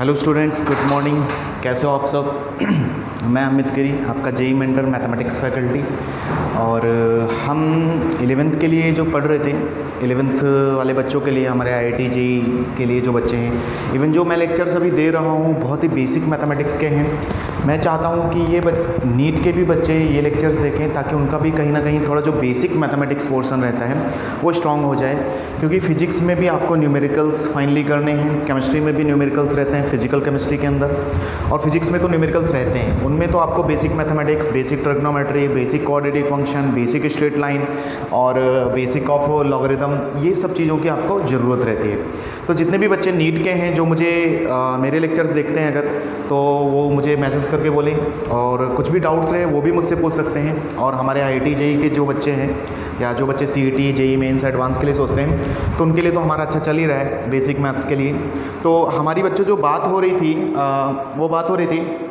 Hello students, good morning. कैसे हो आप सब? मैं अमित गिरी, आपका जेई मेंटर मैथमेटिक्स फैकल्टी। और हम 11th के लिए जो पढ़ रहे थे, 11th वाले बच्चों के लिए, हमारे आईआईटी जेई के लिए जो बच्चे हैं, इवन जो मैं लेक्चर्स अभी दे रहा हूँ बहुत ही बेसिक मैथमेटिक्स के हैं। मैं चाहता हूँ कि ये नीट के भी बच्चे ये लेक्चर्स देखें ताकि उनका भी कहीं ना कहीं थोड़ा जो बेसिक मैथमेटिक्स पोर्शन रहता है वो स्ट्रांग हो जाए। क्योंकि फिजिक्स में भी आपको न्यूमेरिकल्स फाइनली करने हैं, केमिस्ट्री में भी न्यूमेरिकल्स रहते हैं फिजिकल केमिस्ट्री के अंदर, और फिजिक्स में तो न्यूमेरिकल्स रहते हैं। उनमें तो आपको basic mathematics, basic trigonometry, basic coordinate function, basic straight line और बेसिक ऑफ लॉगरिथम, ये सब चीज़ों की आपको ज़रूरत रहती है। तो जितने भी बच्चे नीट के हैं जो मुझे मेरे लेक्चर्स देखते हैं अगर, तो वो मुझे मैसेज करके बोलें, और कुछ भी डाउट्स रहे वो भी मुझसे पूछ सकते हैं। और हमारे आईआईटी जेई के जो बच्चे हैं या जो बच्चे सीईटी, जेई मेंस, एडवांस के लिए सोचते हैं, तो उनके लिए तो हमारा अच्छा चल ही रहा है बेसिक मैथ्स के लिए। तो हमारी बच्चों जो बात हो रही थी वो बात हो रही थी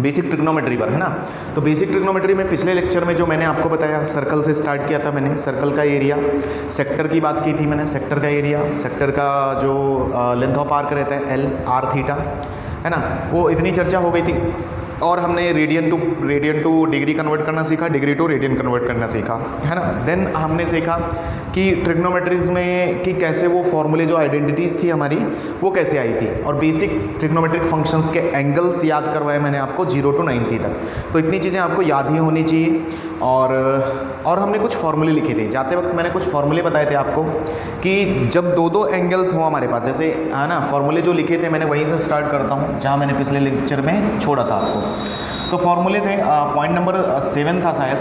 बेसिक ट्रिग्नोमेट्री पर, है ना। तो बेसिक ट्रिग्नोमेट्री में पिछले लेक्चर में जो मैंने आपको बताया, सर्कल से स्टार्ट किया था मैंने। सर्कल का एरिया, सेक्टर की बात की थी मैंने, सेक्टर का एरिया, सेक्टर का जो लेंथ ऑफ आर्क रहता है एल आर थीटा, है ना, वो इतनी चर्चा हो गई थी। और हमने रेडियन टू डिग्री कन्वर्ट करना सीखा, डिग्री टू रेडियन कन्वर्ट करना सीखा, है ना। देन हमने देखा कि ट्रिग्नोमेट्रीज में कि कैसे वो फॉर्मूले जो आइडेंटिटीज़ थी हमारी वो कैसे आई थी, और बेसिक ट्रिग्नोमेट्रिक फंक्शंस के एंगल्स याद करवाए मैंने आपको 0 to 90 तक। तो इतनी चीज़ें आपको याद ही होनी चाहिए। और हमने कुछ फार्मूले लिखे थे, जाते वक्त मैंने कुछ फार्मूले बताए थे आपको कि जब दो एंगल्स हो हमारे पास, जैसे है ना, फार्मूले जो लिखे थे मैंने वहीं से स्टार्ट करता हूँ जहाँ मैंने पिछले लेक्चर में छोड़ा था आपको। तो फार्मूले थे, पॉइंट नंबर 7 था शायद,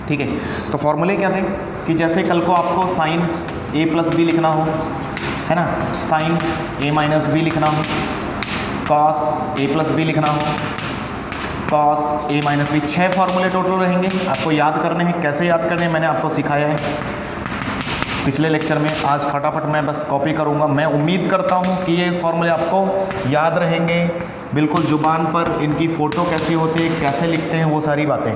ठीक है। तो फार्मूले क्या थे कि जैसे कल को आपको साइन a प्लस बी लिखना हो, है ना, साइन a माइनस बी लिखना हो, कॉस a प्लस बी लिखना हो, कॉस a माइनस बी, 6 फार्मूले टोटल रहेंगे, आपको याद करने हैं। कैसे याद करने हैं मैंने आपको सिखाया है पिछले लेक्चर में। आज फटाफट मैं बस कॉपी करूंगा। मैं उम्मीद करता हूं कि ये फॉर्मूले आपको याद रहेंगे बिल्कुल जुबान पर। इनकी फ़ोटो कैसी होती है, कैसे लिखते हैं, वो सारी बातें।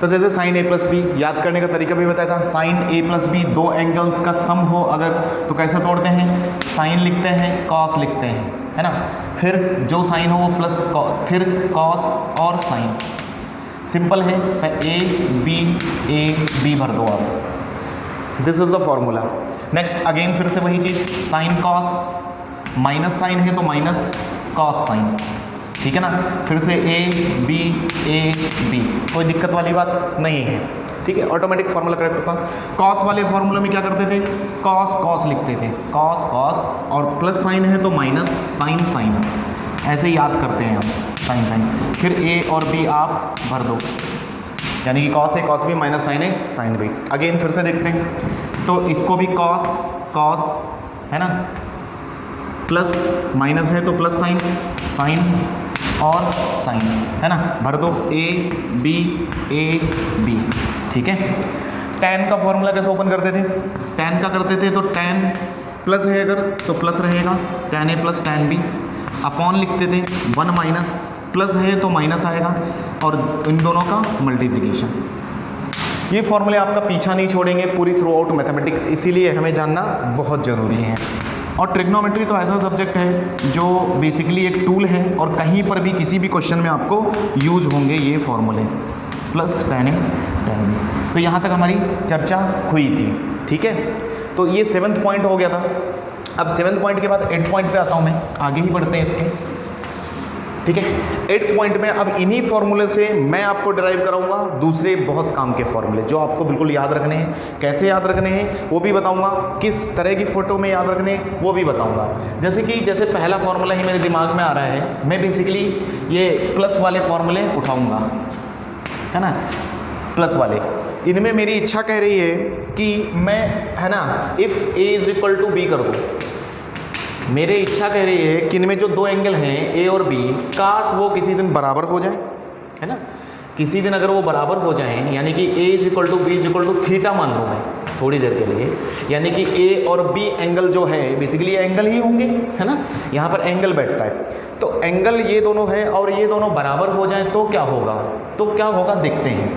तो जैसे साइन a प्लस बी, याद करने का तरीका भी बताया था। साइन a प्लस बी, दो एंगल्स का सम हो अगर, तो कैसे तोड़ते हैं, साइन लिखते हैं, कॉस लिखते हैं, है ना। फिर जो साइन हो वो प्लस, फिर कॉस और साइन, सिंपल है। तो ए बी भर दो आप, this is the formula. Next again फिर से वही चीज़, साइन कॉस, माइनस साइन है तो माइनस कॉस साइन, ठीक है ना। फिर से ए बी, कोई दिक्कत वाली बात नहीं है, ठीक है। ऑटोमेटिक फार्मूला करेक्ट होगा। कॉस वाले फार्मूले में क्या करते थे, कॉस लिखते थे, कॉस, और प्लस साइन है तो माइनस साइन, ऐसे याद करते हैं हम, साइन। फिर ए और बी आप भर दो, यानी कि कॉस है कॉस बी, माइनस साइन है साइन बी। अगेन फिर से देखते हैं, तो इसको भी कॉस है ना, प्लस माइनस है तो प्लस साइन और साइन, है ना, भर दो ए बी, ठीक है। tan का फॉर्मूला कैसे ओपन करते थे, tan का करते थे तो tan प्लस है अगर तो प्लस रहेगा, tan a plus tan b, upon लिखते थे 1 माइनस, प्लस है तो माइनस आएगा, और इन दोनों का मल्टीप्लिकेशन। ये फॉर्मूले आपका पीछा नहीं छोड़ेंगे पूरी थ्रू आउट मैथमेटिक्स, इसीलिए हमें जानना बहुत ज़रूरी है। और ट्रिग्नोमेट्री तो ऐसा सब्जेक्ट है जो बेसिकली एक टूल है, और कहीं पर भी किसी भी क्वेश्चन में आपको यूज होंगे ये फॉर्मूले, plus tan a tan b। तो यहाँ तक हमारी चर्चा हुई थी, ठीक है। तो ये 7th पॉइंट हो गया था। अब 7th पॉइंट के बाद 8th पॉइंट पे आता हूँ मैं, आगे ही बढ़ते हैं इसके, ठीक है। 8th पॉइंट में अब इन्हीं फॉर्मूले से मैं आपको डिराइव कराऊंगा दूसरे बहुत काम के फॉर्मूले जो आपको बिल्कुल याद रखने हैं। कैसे याद रखने हैं वो भी बताऊंगा, किस तरह की फ़ोटो में याद रखने हैं वो भी बताऊंगा। जैसे पहला फॉर्मूला ही मेरे दिमाग में आ रहा है, मैं बेसिकली ये प्लस वाले फॉर्मूले उठाऊंगा, है ना, प्लस वाले। इनमें मेरी इच्छा कह रही है कि मैं, है ना, if a is equal to B कर दूँ। मेरी इच्छा कह रही है कि इनमें जो दो एंगल हैं ए और बी, काश वो किसी दिन बराबर हो जाए, है ना। किसी दिन अगर वो बराबर हो जाएं, यानी कि a is equal to B is equal to theta मान लूँ मैं, थोड़ी देर के लिए, यानी कि ए और बी एंगल जो है बेसिकली एंगल ही होंगे, है ना, यहाँ पर एंगल बैठता है, तो एंगल ये दोनों है और ये दोनों बराबर हो जाएं तो क्या होगा, देखते हैं।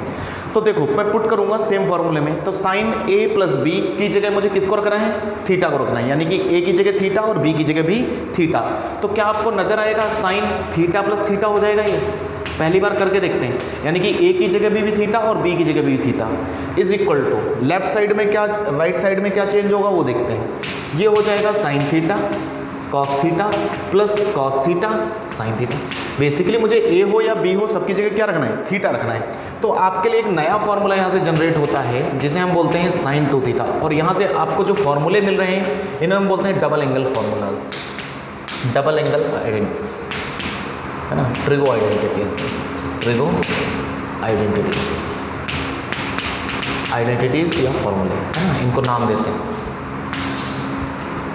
तो देखो मैं पुट करूंगा सेम फॉर्मूले में, तो साइन ए प्लस बी की जगह मुझे किसको रखना है, थीटा को रखना है, यानी कि ए की जगह थीटा और बी की जगह भी थीटा। तो क्या आपको नजर आएगा साइन थीटा प्लस थीटा हो जाएगा, ये पहली बार करके देखते हैं, यानी कि ए की जगह भी थीटा और बी की जगह भी theta is equal to left side में क्या, राइट साइड में क्या चेंज होगा वो देखते हैं। ये हो जाएगा sign theta cos theta plus cos theta sine theta. Basically मुझे ए हो या बी हो सबकी जगह क्या रखना है, थीटा रखना है। तो आपके लिए एक नया फॉर्मूला यहाँ से जनरेट होता है जिसे हम बोलते हैं साइन 2 थीटा, और यहाँ से आपको जो फॉर्मूले मिल रहे हैं इन्हें हम बोलते हैं double angle formulas, double angle identity, है ना, ट्रिगो आइडेंटिटीज, आइडेंटिटीज या फॉर्मूले, है ना, इनको नाम देते हैं,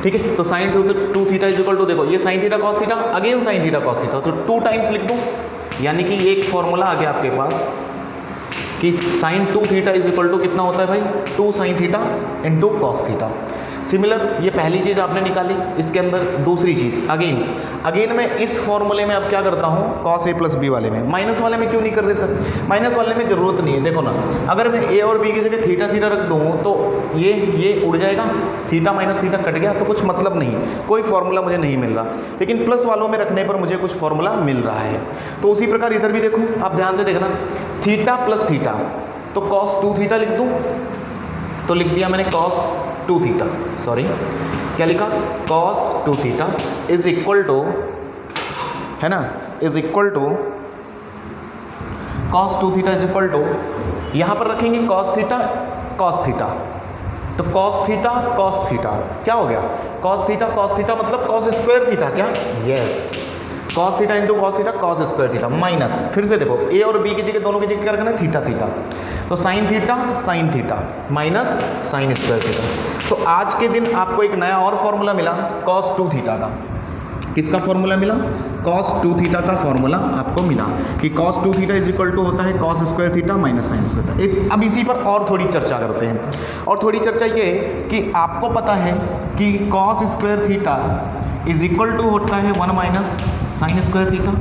ठीक है। तो sine 2 theta is equal to, देखो ये sine theta cos theta, again sine theta cos theta, तो 2 टाइम्स लिख दूं, यानी कि एक फॉर्मूला आ गया आपके पास कि sine 2 theta is equal to कितना होता है भाई, 2 sine theta into cos theta. Similar ये पहली चीज़ आपने निकाली, इसके अंदर दूसरी चीज़ अगेन मैं इस फॉर्मूले में अब क्या करता हूँ, कॉस ए प्लस बी वाले में, माइनस वाले में क्यों नहीं कर रहे सर, माइनस वाले में ज़रूरत नहीं है। देखो ना, अगर मैं ए और बी की जगह थीटा थीटा रख दूँ तो ये उड़ जाएगा, थीटा माइनस थीटा कट गया, तो कुछ मतलब नहीं, कोई फॉर्मूला मुझे नहीं मिल रहा। लेकिन प्लस वालों में रखने पर मुझे कुछ फॉर्मूला मिल रहा है। तो उसी प्रकार इधर भी देखो, आप ध्यान से देखना, थीटा प्लस थीटा, तो कॉस 2 थीटा लिख दूँ, तो लिख दिया मैंने कॉस 2 थीटा, सॉरी क्या लिखा, cos 2 theta is equal to, है ना, is equal to cos 2 theta is equal to, यहां पर रखेंगे कॉस थीटा कॉस थीटा, तो कॉस थीटा कॉस थीटा क्या हो गया, कॉस थीटा मतलब कॉस स्क्वायर थीटा, क्या, yes, cos theta into cos theta cos square theta, minus, फिर से देखो ए और बी की जगह दोनों की जगह क्या रखना है, थीटा थीटा, तो sine theta minus sine square theta. तो आज के दिन आपको एक नया और फॉर्मूला मिला कॉस 2 थीटा का, किसका फॉर्मूला मिला, कॉस 2 थीटा का फॉर्मूला आपको मिला कि cos 2 theta is equal to होता है cos square theta minus sine square theta. अब इसी पर और थोड़ी चर्चा करते हैं, और थोड़ी चर्चा ये कि आपको पता है कि cos square theta is equal to होता है 1 माइनस साइन स्क्वायर थीटा,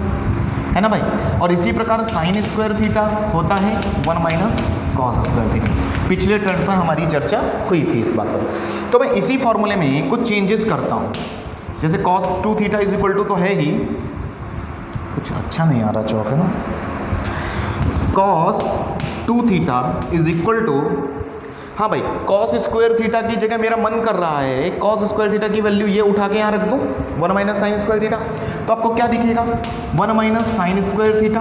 है ना भाई, और इसी प्रकार साइन स्क्वायर थीटा होता है 1 माइनस कॉस स्क्वायर थीटा। पिछले टर्न पर हमारी चर्चा हुई थी इस बात पर। तो मैं इसी फॉर्मूले में कुछ चेंजेस करता हूँ, जैसे cos 2 theta is equal to तो है ही, कुछ अच्छा नहीं आ रहा चौक, है ना, cos 2 theta is equal to, हाँ भाई, कॉस स्क्वायर थीटा की जगह मेरा मन कर रहा है कॉस स्क्वायर थीटा की वैल्यू ये उठा के यहाँ रख दूँ 1 माइनस साइन स्क्वायर थीटा, तो आपको क्या दिखेगा 1 minus sine square theta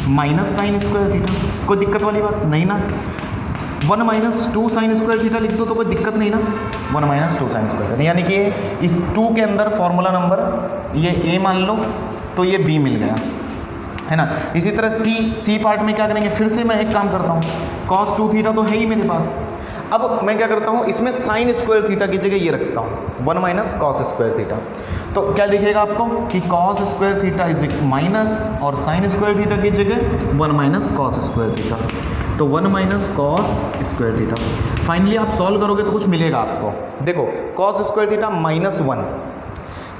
minus sine square theta, कोई दिक्कत वाली बात नहीं ना। 1 माइनस 2 साइन स्क्वायर थीटा लिख दो तो कोई दिक्कत नहीं ना, 1 माइनस 2 साइन स्क्वायर थीटा, यानी कि इस 2 के अंदर फॉर्मूला नंबर ये ए मान लो तो ये बी मिल गया, है ना। इसी तरह सी पार्ट में क्या करेंगे, फिर से मैं एक काम करता हूँ, कॉस 2 थीटा तो है ही मेरे पास, अब मैं क्या करता हूँ इसमें साइन स्क्वायर थीटा की जगह ये रखता हूँ 1 माइनस कॉस स्क्वायर थीटा, तो क्या दिखेगा आपको कि cos square theta is minus और साइन स्क्वायर थीटा की जगह 1 माइनस कॉस स्क्वायर थीटा, तो 1 minus cos square theta. Finally आप सॉल्व करोगे तो कुछ मिलेगा आपको, देखो कॉस स्क्वायर थीटा -1,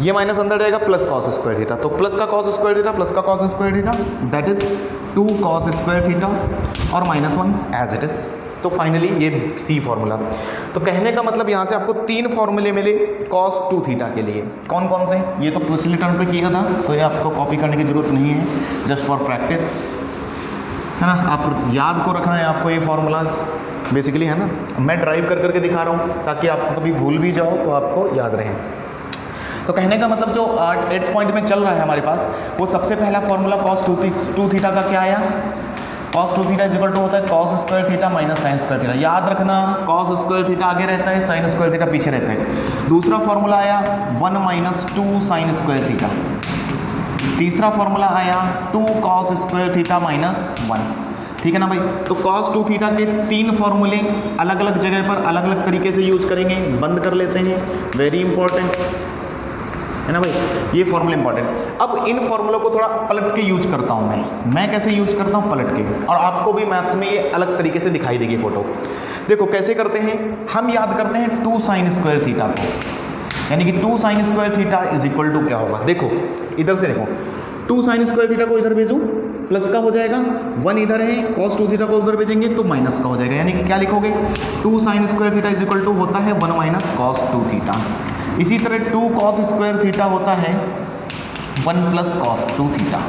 ये माइनस अंदर जाएगा प्लस कॉस स्क्वायर थीटा, तो प्लस का कॉस स्क्वायर थीटा प्लस का cos square theta that is 2 cos square theta और -1 एज इट इज। तो फाइनली ये सी फॉर्मूला। तो कहने का मतलब यहाँ से आपको 3 फॉर्मूले मिले कॉस 2 थीटा के लिए, कौन कौन से, ये तो पिछले टर्म पे किया था तो ये आपको कॉपी करने की जरूरत नहीं है, जस्ट फॉर प्रैक्टिस, है ना, आप याद को रखना है आपको ये फॉर्मूलाज बेसिकली, है ना। मैं ड्राइव कर करके दिखा रहा हूँ ताकि आपको कभी भूल भी जाओ तो आपको याद रहे। तो कहने का मतलब जो 8th पॉइंट में चल रहा है हमारे पास, वो सबसे पहला फॉर्मूला कॉस 2 थीटा का क्या आया, कॉस 2 थीटा इक्वल टू होता है cos square theta minus sine square theta. याद रखना कॉस स्क्वायर थीटा आगे रहता है, साइन स्क्वायर थीटा पीछे रहता है। दूसरा फॉर्मूला आया 1 माइनस 2 साइन स्क्वायर थीटा। तीसरा फॉर्मूला आया 2 कॉस स्क्वायर थीटा माइनस 1। ठीक है ना भाई। तो कॉस 2 थीटा के 3 फॉर्मूले अलग अलग जगह पर अलग अलग तरीके से यूज करेंगे। बंद कर लेते हैं, वेरी इंपॉर्टेंट। है ना भाई, ये फॉर्मूला इंपॉर्टेंट। अब इन फॉर्मूलों को थोड़ा पलट के यूज करता हूँ मैं कैसे यूज करता हूँ, पलट के, और आपको भी मैथ्स में ये अलग तरीके से दिखाई देगी फोटो। देखो कैसे करते हैं, हम याद करते हैं 2 sin स्क्वायर थीटा को, यानी कि 2 sin square theta is equal to क्या होगा, देखो इधर से देखो, 2 sin स्क्वायर थीटा को इधर भेजूँ प्लस का हो जाएगा, 1 इधर है, cos 2 थीटा को उधर भेजेंगे तो माइनस का हो जाएगा, यानी कि क्या लिखोगे, 2 sin square theta is equal to होता है 1 माइनस cos 2 थीटा। इसी तरह 2 cos स्क्वायर थीटा होता है 1 प्लस cos 2 थीटा।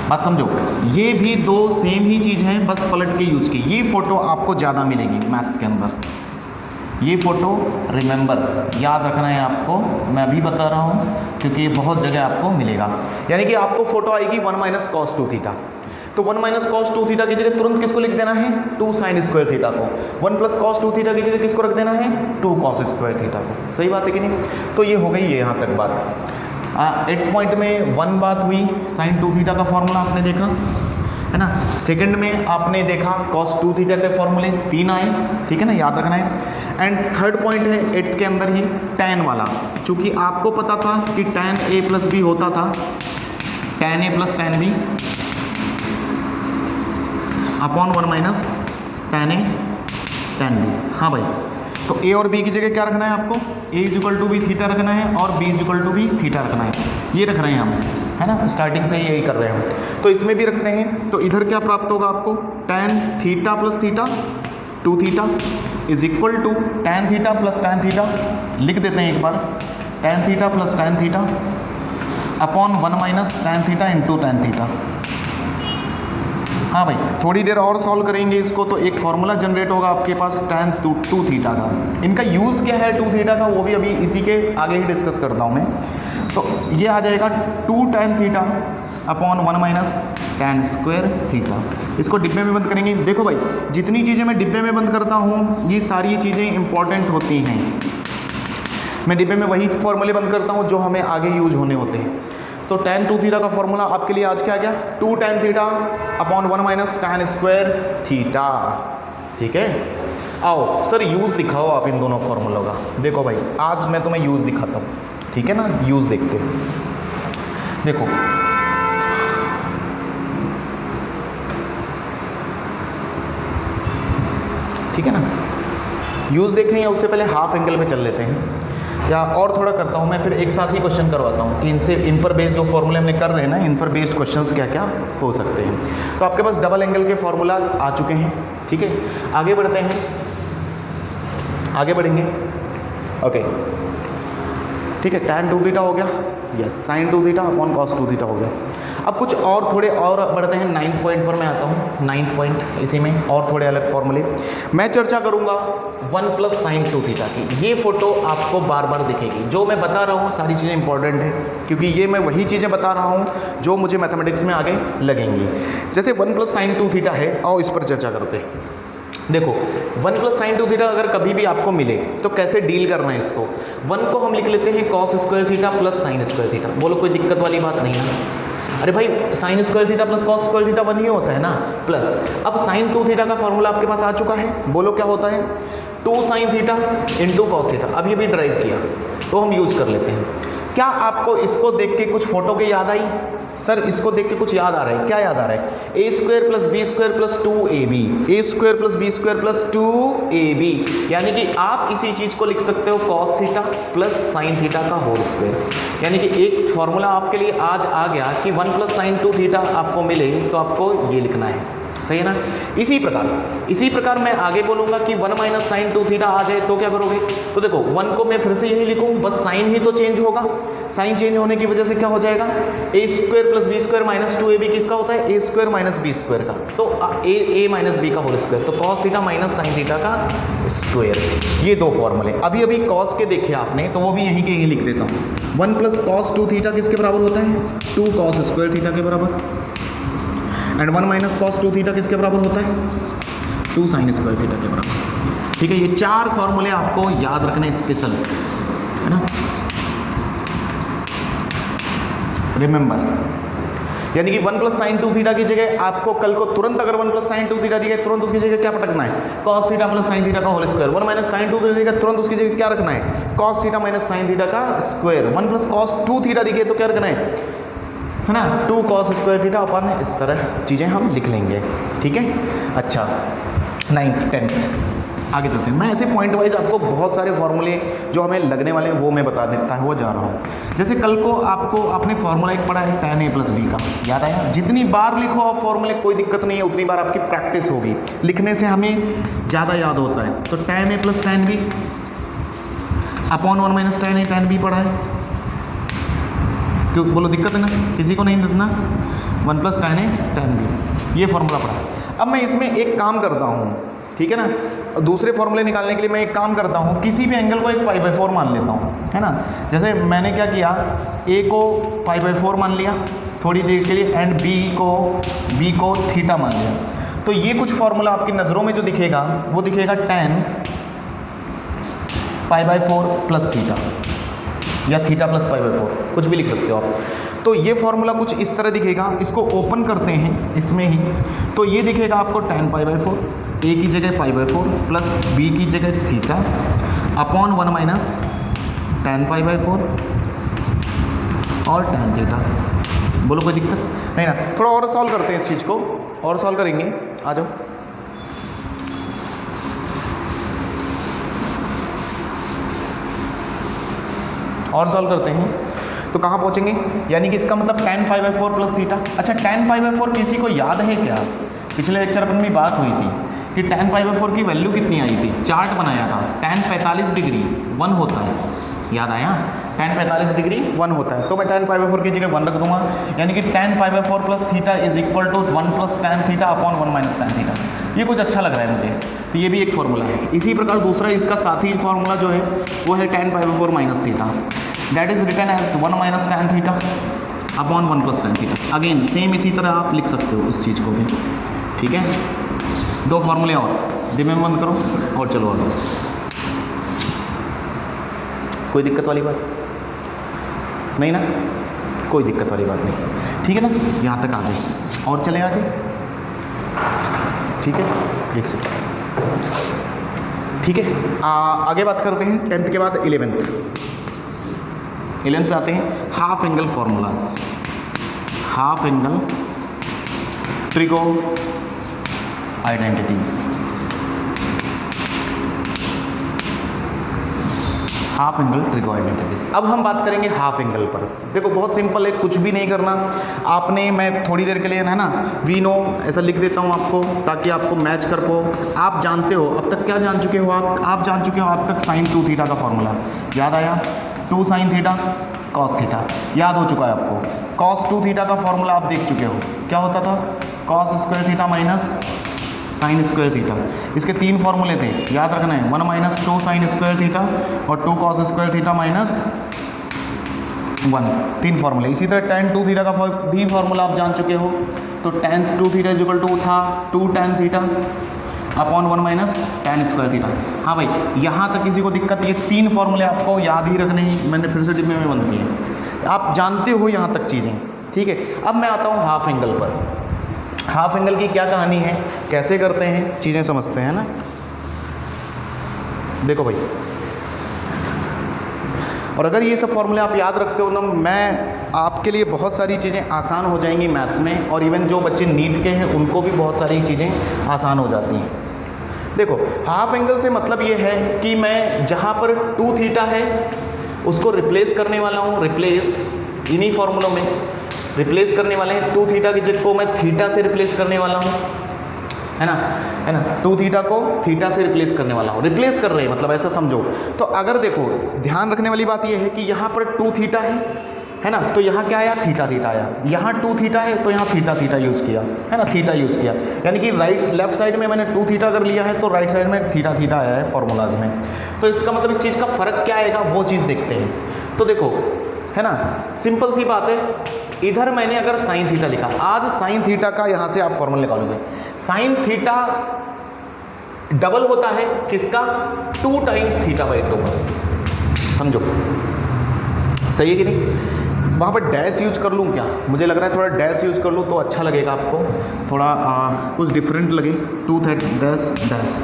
बात समझो, ये भी दो सेम ही चीज़ है, बस पलट के यूज की। ये फोटो आपको ज़्यादा मिलेगी मैथ्स के अंदर, ये फोटो रिमेंबर याद रखना है आपको, मैं अभी बता रहा हूँ क्योंकि ये बहुत जगह आपको मिलेगा। यानी कि आपको फोटो आएगी 1 माइनस cos 2 थीटा, तो 1 माइनस cos 2 थीटा की जगह तुरंत किसको लिख देना है, 2 sin स्क्वायर थीटा को। 1 प्लस cos 2 थीटा की जगह किसको रख देना है, 2 cos स्क्वायर थीटा को। सही बात है कि नहीं, तो ये हो गई ये यहाँ तक बात। 8th पॉइंट में 1 बात हुई, sin 2 थीटा का फॉर्मूला आपने देखा है ना। सेकंड में आपने देखा cos 2 थीटा के फॉर्मूले 3 आए, ठीक है ना, याद रखना है। एंड थर्ड पॉइंट है 8th के अंदर ही tan वाला, चूंकि आपको पता था कि tan a प्लस बी होता था, tan a plus tan b upon 1 minus tan a tan b। हाँ भाई, तो a और b की जगह क्या रखना है आपको, a is equal to B theta रखना है और b is equal to B theta रखना है, ये रख रहे हैं हम, है ना, स्टार्टिंग से यही कर रहे हैं हम। तो इसमें भी रखते हैं, तो इधर क्या प्राप्त होगा आपको, tan theta plus theta 2 theta is equal to tan theta plus tan theta, लिख देते हैं एक बार, tan theta plus tan theta upon 1 minus tan theta into tan theta. हाँ भाई, थोड़ी देर और सॉल्व करेंगे इसको तो एक फॉर्मूला जनरेट होगा आपके पास tan 2 थीटा का। इनका यूज़ क्या है 2 थीटा का, वो भी अभी इसी के आगे ही डिस्कस करता हूँ मैं। तो ये आ जाएगा 2 tan theta upon 1 minus tan square theta. इसको डिब्बे में बंद करेंगे। देखो भाई, जितनी चीज़ें मैं डिब्बे में बंद करता हूँ ये सारी चीज़ें इंपॉर्टेंट होती हैं। मैं डिब्बे में वही फॉर्मूले बंद करता हूँ जो हमें आगे यूज होने होते हैं। तो tan 2 थीटा का फॉर्मूला आपके लिए आज क्या आ गया, 2 tan theta upon 1 minus tan square theta. ठीक है, आओ सर यूज़ दिखाओ आप इन दोनों फॉर्मूलों का। देखो भाई, आज मैं तुम्हें यूज़ दिखाता हूँ, ठीक है ना, यूज़ देखते हैं। देखो ठीक है ना, यूज़ देख लेंगे, उससे पहले हाफ एंगल में चल लेते हैं, या और थोड़ा करता हूँ मैं, फिर एक साथ ही क्वेश्चन करवाता हूँ कि इनसे इन पर बेस्ड जो फॉर्मूले हमने कर रहे हैं ना, इन पर बेस्ड क्वेश्चंस क्या क्या हो सकते हैं। तो आपके पास डबल एंगल के फॉर्मूलाज आ चुके हैं, ठीक है। आगे बढ़ते हैं, आगे बढ़ेंगे, ओके ठीक है। tan 2 थीटा हो गया, yes, sin 2 theta upon cos 2 theta हो गया। अब कुछ और थोड़े और बढ़ते हैं, 9th पॉइंट पर मैं आता हूँ। 9th पॉइंट, इसी में और थोड़े अलग फॉर्मूले मैं चर्चा करूँगा 1 प्लस sin 2 थीटा की। ये फोटो आपको बार बार दिखेगी, जो मैं बता रहा हूँ सारी चीज़ें इंपॉर्टेंट है, क्योंकि ये मैं वही चीज़ें बता रहा हूँ जो मुझे मैथमेटिक्स में आगे लगेंगी। जैसे 1 प्लस sin 2 थीटा है, आओ इस पर चर्चा करते हैं। देखो 1 प्लस sin 2 थीटा अगर कभी भी आपको मिले तो कैसे डील करना है इसको। 1 को हम लिख लेते हैं cos square theta plus sin square theta. बोलो कोई दिक्कत वाली बात नहीं है। अरे भाई, sin square theta plus cos square theta 1 ही होता है ना, प्लस अब sin 2 थीटा का फॉर्मूला आपके पास आ चुका है। बोलो क्या होता है, 2 sin theta into cos theta. अब ये भी ड्राइव किया तो हम यूज कर लेते हैं। क्या आपको इसको देख के कुछ फोटो के याद आई, सर इसको देख के कुछ याद आ रहा है, क्या याद आ रहा है, A square plus B square plus 2ab, A square plus B square plus 2ab। यानी कि आप इसी चीज को लिख सकते हो cos theta plus sin theta का होल स्क्वायर। यानी कि एक फॉर्मूला आपके लिए आज आ गया कि 1 प्लस sin 2 थीटा आपको मिले तो आपको ये लिखना है, सही है ना। इसी प्रकार मैं आगे बोलूंगा कि 1 माइनस sin 2 थीटा आ जाए तो क्या करोगे। तो देखो 1 को मैं फिर से यही लिखूं, बस साइन ही तो चेंज होगा। साइन चेंज होने की वजह से क्या हो जाएगा, A square plus B square minus 2ab किसका होता है, A square minus B square का, तो ए माइनस बी का होल स्क्वायर, तो cos theta minus sin theta का स्क्वायर। ये दो फॉर्मूले अभी cos के देखे आपने, तो वो भी यहीं के यहीं लिख देता हूँ। 1 प्लस cos 2 थीटा किसके बराबर होता है, 2 cos स्क्वायर थीटा के बराबर, एंड 1 माइनस cos 2 थीटा किसके बराबर होता है, 2 sin स्क्वायर थीटा के बराबर। ठीक है, ये 4 फॉर्मूले आपको याद रखने स्पेशल, है ना, रिमेंबर। यानी कि 1 प्लस साइन 2 थीटा की जगह आपको कल को तुरंत अगर 1 प्लस साइन 2 थीटा दिया तुरंत उसकी जगह क्या पटकना है, cos theta plus sine theta का whole square. 1 minus sine 2 theta दिया तुरंत उसकी जगह क्या रखना है, cos theta minus sine theta का स्क्वायर। 1 प्लस कॉस 2 थीटा दिखे तो क्या रखना है ना, 2 कॉस स्क्वायर थीटा अपन इस तरह चीज़ें हम लिख लेंगे, ठीक है। अच्छा 9th 10th आगे चलते हैं। मैं ऐसे पॉइंट वाइज आपको बहुत सारे फॉर्मूले जो हमें लगने वाले हैं वो मैं बता देता हुआ जा रहा हूँ। जैसे कल को आपने फार्मूला एक पढ़ा है tan a प्लस बी का, याद आया? जितनी बार लिखो आप फॉर्मूले कोई दिक्कत नहीं है, उतनी बार आपकी प्रैक्टिस होगी, लिखने से हमें ज़्यादा याद होता है। तो tan a plus tan b upon 1 minus tan a tan b पढ़ा है, क्यों बोलो दिक्कत है ना, किसी को नहीं देना। 1 plus tan a tan b ये फॉर्मूला पढ़ा। अब मैं इसमें एक काम करता हूँ, ठीक है ना, दूसरे फॉर्मूले निकालने के लिए मैं एक काम करता हूँ, किसी भी एंगल को एक π/4 मान लेता हूँ, है ना। जैसे मैंने क्या किया, a को π/4 मान लिया थोड़ी देर के लिए एंड b को थीटा मान लिया। तो ये कुछ फॉर्मूला आपकी नज़रों में जो दिखेगा वो दिखेगा tan π/4 प्लस थीटा या थीटा प्लस π/4, कुछ भी लिख सकते हो आप। तो ये फॉर्मूला कुछ इस तरह दिखेगा, इसको ओपन करते हैं इसमें ही, तो ये दिखेगा आपको tan π/4, a की जगह π/4 प्लस b की जगह थीटा अपॉन 1 माइनस tan π/4 और tan थीटा। बोलो कोई दिक्कत नहीं ना। थोड़ा और सॉल्व करते हैं इस चीज़ को, और सॉल्व करेंगे, आ जाओ। और सॉल्व करते हैं तो कहाँ पहुँचेंगे, यानी कि इसका मतलब tan π/4 प्लस थीटा। अच्छा tan π/4 किसी को याद है क्या? पिछले लेक्चर अपन में बात हुई थी कि tan π/4 की वैल्यू कितनी आई थी, चार्ट बनाया था, tan 45 डिग्री 1 होता है, याद आया? tan 45 डिग्री 1 होता है, तो मैं tan π/4 की जगह 1 रख दूंगा, यानी कि tan π/4 plus theta is equal to 1 plus tan theta upon 1 minus tan theta. ये कुछ अच्छा लग रहा है मुझे, तो ये भी एक फॉर्मूला है। इसी प्रकार दूसरा इसका साथी फॉर्मूला जो है वो है tan π/4 minus theta, that is written as 1 minus tan theta upon 1 plus tan theta. Again same इसी तरह आप लिख सकते हो उस चीज़ को भी, ठीक है। 2 फॉर्मूले और दिमाग में बंद करो और चलो आगे। कोई दिक्कत वाली बात नहीं ना, कोई दिक्कत वाली बात नहीं, ठीक है ना। यहाँ तक आ गए और चले आगे, ठीक है। एक सेकंड, ठीक है। आगे बात करते हैं 10th के बाद 11th पे आते हैं। Half angle formulas, half angle trigo identities, half angle trigo identities. अब हम बात करेंगे हाफ एंगल पर। देखो बहुत सिंपल है, कुछ भी नहीं करना आपने, मैं थोड़ी देर के लिए है ना वी नो ऐसा लिख देता हूँ आपको, ताकि आपको मैच कर पाओ। आप जानते हो अब तक क्या जान चुके हो आप जान चुके हो अब तक साइन 2 थीटा का फॉर्मूला याद आया, 2 साइन थीटा कॉस थीटा याद हो चुका है आपको। कॉस 2 थीटा का फॉर्मूला आप देख चुके हो, क्या होता था, cos square theta minus sine square theta. इसके 3 फॉर्मूले थे, याद रखना है, 1 माइनस 2 साइन स्क्वायर थीटा और 2 कॉस स्क्वायर थीटा माइनस 1, 3 फॉर्मूले। इसी तरह tan 2 थीटा का भी फॉर्मूला आप जान चुके हो, तो tan 2 theta is equal to था 2 tan theta upon 1 minus tan square theta. हाँ भाई, यहाँ तक किसी को दिक्कत, ये 3 फॉर्मूले आपको याद ही रखने ही मैंने फिर से डिब्बे में बंद किए, आप जानते हो यहाँ तक चीज़ें, ठीक है। अब मैं आता हूँ हाफ एंगल पर। हाफ एंगल की क्या कहानी है, कैसे करते हैं, चीज़ें समझते हैं ना। देखो भाई, और अगर ये सब फॉर्मूले आप याद रखते हो ना, मैं आपके लिए बहुत सारी चीज़ें आसान हो जाएंगी मैथ्स में, और इवन जो बच्चे नीट के हैं उनको भी बहुत सारी चीज़ें आसान हो जाती हैं। देखो हाफ एंगल से मतलब ये है कि मैं जहाँ पर 2 थीटा है उसको रिप्लेस करने वाला हूँ, रिप्लेस इन्हीं फॉर्मूलों में रिप्लेस करने वाले हैं। 2 थीटा की जगह को मैं थीटा से रिप्लेस करने वाला हूँ, है ना 2 थीटा को थीटा से रिप्लेस करने वाला हूँ, रिप्लेस कर रहे हैं मतलब ऐसा समझो। तो अगर देखो ध्यान रखने वाली बात यह है कि यहाँ पर 2 थीटा है ना, तो यहाँ क्या आया, थीटा थीटा आया। यहाँ 2 थीटा है तो यहाँ थीटा थीटा यूज़ किया, है ना, थीटा यूज़ किया, यानी कि लेफ्ट साइड में मैंने 2 थीटा कर लिया है तो राइट साइड में थीटा थीटा आया है फॉर्मूलाज में। तो इसका मतलब इस चीज़ का फ़र्क क्या आएगा वो चीज़ देखते हैं। तो देखो है ना, सिंपल सी बात है, इधर मैंने अगर साइन थीटा लिखा, आज साइन थीटा का यहाँ से आप फॉर्मूला निकालोगे, साइन थीटा डबल होता है किसका, 2 टाइम्स थीटा बाई 2 का, समझो सही है कि नहीं। वहाँ पर डैश यूज कर लूँ क्या? मुझे लग रहा है थोड़ा डैश यूज कर लूँ तो अच्छा लगेगा आपको, थोड़ा कुछ डिफरेंट लगे। 2 डैश डैश,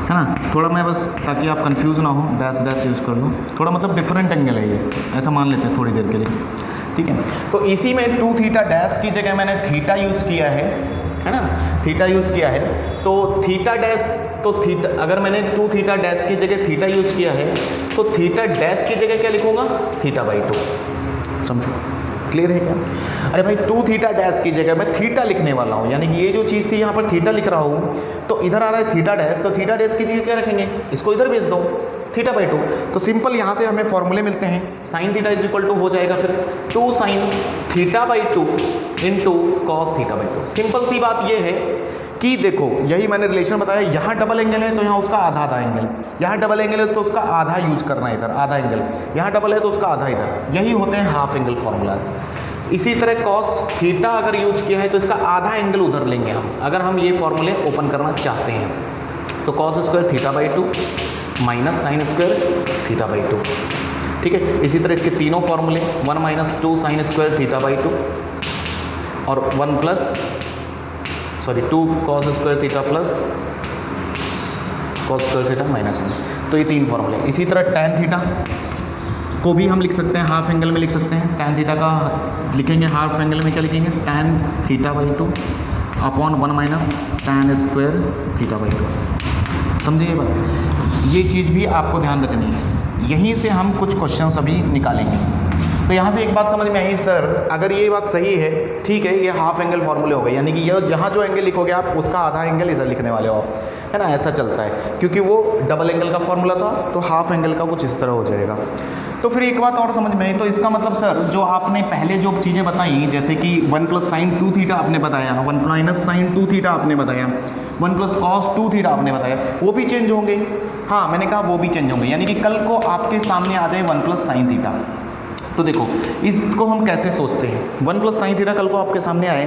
है ना, थोड़ा मैं बस ताकि आप कंफ्यूज ना हो डैश डैश यूज़ कर लूँ, थोड़ा मतलब डिफरेंट एंगल है ये, ऐसा मान लेते हैं थोड़ी देर के लिए, ठीक है। तो इसी में 2 थीटा डैश की जगह मैंने थीटा यूज़ किया है ना, थीटा यूज़ किया है। तो थीटा डैश, तो थीटा, अगर मैंने 2 थीटा डैश की जगह थीटा यूज़ किया है तो थीटा डैश की जगह क्या लिखूँगा? θ/2। समझो, क्लियर है क्या? अरे भाई 2 थीटा डैश की जगह मैं थीटा लिखने वाला हूँ, यानी कि ये जो चीज़ थी यहाँ पर थीटा लिख रहा हूँ, तो इधर आ रहा है थीटा डैश, तो थीटा डैश की जगह क्या रखेंगे? इसको इधर भेज दो, θ/2। तो सिंपल यहाँ से हमें फॉर्मूले मिलते हैं, sine theta is equal to हो जाएगा फिर 2 sin θ/2 इंटू कॉस θ/2। सिंपल सी बात ये है कि देखो, यही मैंने रिलेशन बताया, यहाँ डबल एंगल है तो यहाँ उसका आधा आधा एंगल, यहाँ डबल एंगल है तो उसका आधा यूज करना है इधर, आधा एंगल, यहाँ डबल है तो उसका आधा इधर, यही होते हैं हाफ एंगल फॉर्मूलाज। इसी तरह कॉस थीटा अगर यूज किया है तो इसका आधा एंगल उधर लेंगे हम, अगर हम ये फॉर्मूले ओपन करना चाहते हैं। तो cos square θ/2 minus sine square θ/2, ठीक है। इसी तरह इसके तीनों फॉर्मूले 1 - 2 sin स्क्वायर θ/2 और 2 cos square theta plus cos square theta minus 1। तो ये 3 फॉर्मूले। इसी तरह tan थीटा को भी हम लिख सकते हैं, हाफ एंगल में लिख सकते हैं। tan थीटा का लिखेंगे हाफ एंगल में, क्या लिखेंगे? tan θ/2 upon 1 - tan square θ/2। समझिए बात, ये चीज़ भी आपको ध्यान रखनी है। यहीं से हम कुछ क्वेश्चंस अभी निकालेंगे। तो यहाँ से एक बात समझ में आई सर, अगर ये बात सही है, ठीक है, ये हाफ एंगल फॉर्मूले हो गए, यानी कि ये जहाँ जो एंगल लिखोगे आप उसका आधा एंगल इधर लिखने वाले हो आप, है ना, ऐसा चलता है, क्योंकि वो डबल एंगल का फॉर्मूला था तो हाफ एंगल का कुछ इस तरह हो जाएगा। तो फिर एक बात और समझ में आई, तो इसका मतलब सर जो आपने पहले जो चीज़ें बताई, जैसे कि 1 + sin 2 थीटा आपने बताया, 1 - sin 2 थीटा आपने बताया, 1 + cos 2 थीटा आपने बताया, वो भी चेंज होंगे। हाँ, मैंने कहा वो भी चेंज होंगे, यानी कि कल को आपके सामने आ जाए 1 + sin थीटा। तो देखो इसको हम कैसे सोचते हैं, 1 + sin थीटा कल को आपके सामने आए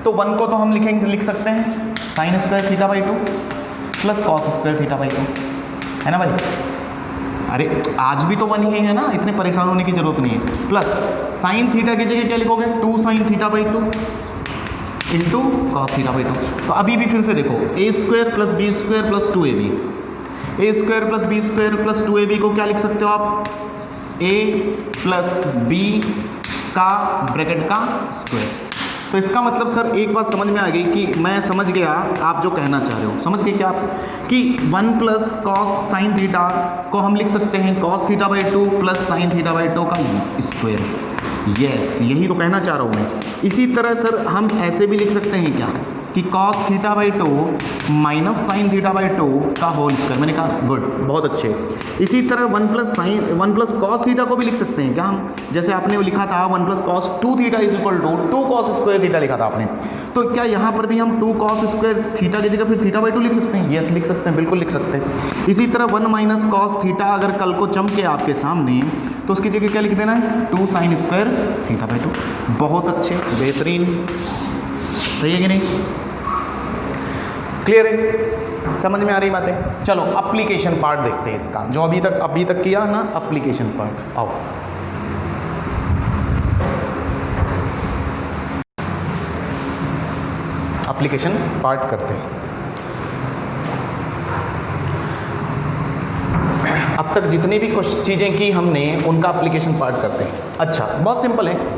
तो 1 को तो हम लिख सकते हैं sine square θ/2 plus cos square θ/2, है ना भाई। अरे आज भी तो 1 ही है ना, इतने परेशान होने की जरूरत नहीं है। प्लस साइन थीटा की जगह क्या लिखोगे? 2 sin θ/2 इंटू कॉस θ/2। तो अभी भी फिर से देखो, a² + b² + 2ab, a² + b² + 2ab को क्या लिख सकते हो आप? a + b का ब्रैकेट का स्क्वायर। तो इसका मतलब सर एक बात समझ में आ गई कि मैं समझ गया आप जो कहना चाह रहे हो, समझ गए क्या आप, कि 1 + cos sin थीटा को हम लिख सकते हैं cos θ/2 + sin θ/2 का स्क्वायर। यस, यही तो कहना चाह रहा हूँ मैं। इसी तरह सर हम ऐसे भी लिख सकते हैं क्या कि cos θ/2 माइनस sin θ/2 का होल स्क्वायर। मैंने कहा गुड, बहुत अच्छे। इसी तरह 1 + cos थीटा को भी लिख सकते हैं क्या हम, जैसे आपने वो लिखा था 1 + cos 2 theta is equal to 2 cos square theta लिखा था आपने, तो क्या यहाँ पर भी हम 2 cos स्क्वायर थीटा की जगह फिर θ/2 लिख सकते हैं? यस, लिख सकते हैं, बिल्कुल लिख सकते हैं। इसी तरह 1 - cos थीटा अगर कल को चमके आपके सामने तो उसकी जगह क्या लिख देना है? 2 sin स्क्वायर θ/2। बहुत अच्छे, बेहतरीन, सही है कि नहीं? क्लियर है, समझ में आ रही बातें? चलो एप्लीकेशन पार्ट देखते हैं इसका, जो अभी तक किया ना, एप्लीकेशन पार्ट। आओ एप्लीकेशन पार्ट करते हैं। अब तक जितनी भी कुछ चीज़ें की हमने उनका एप्लीकेशन पार्ट करते हैं। अच्छा, बहुत सिंपल है।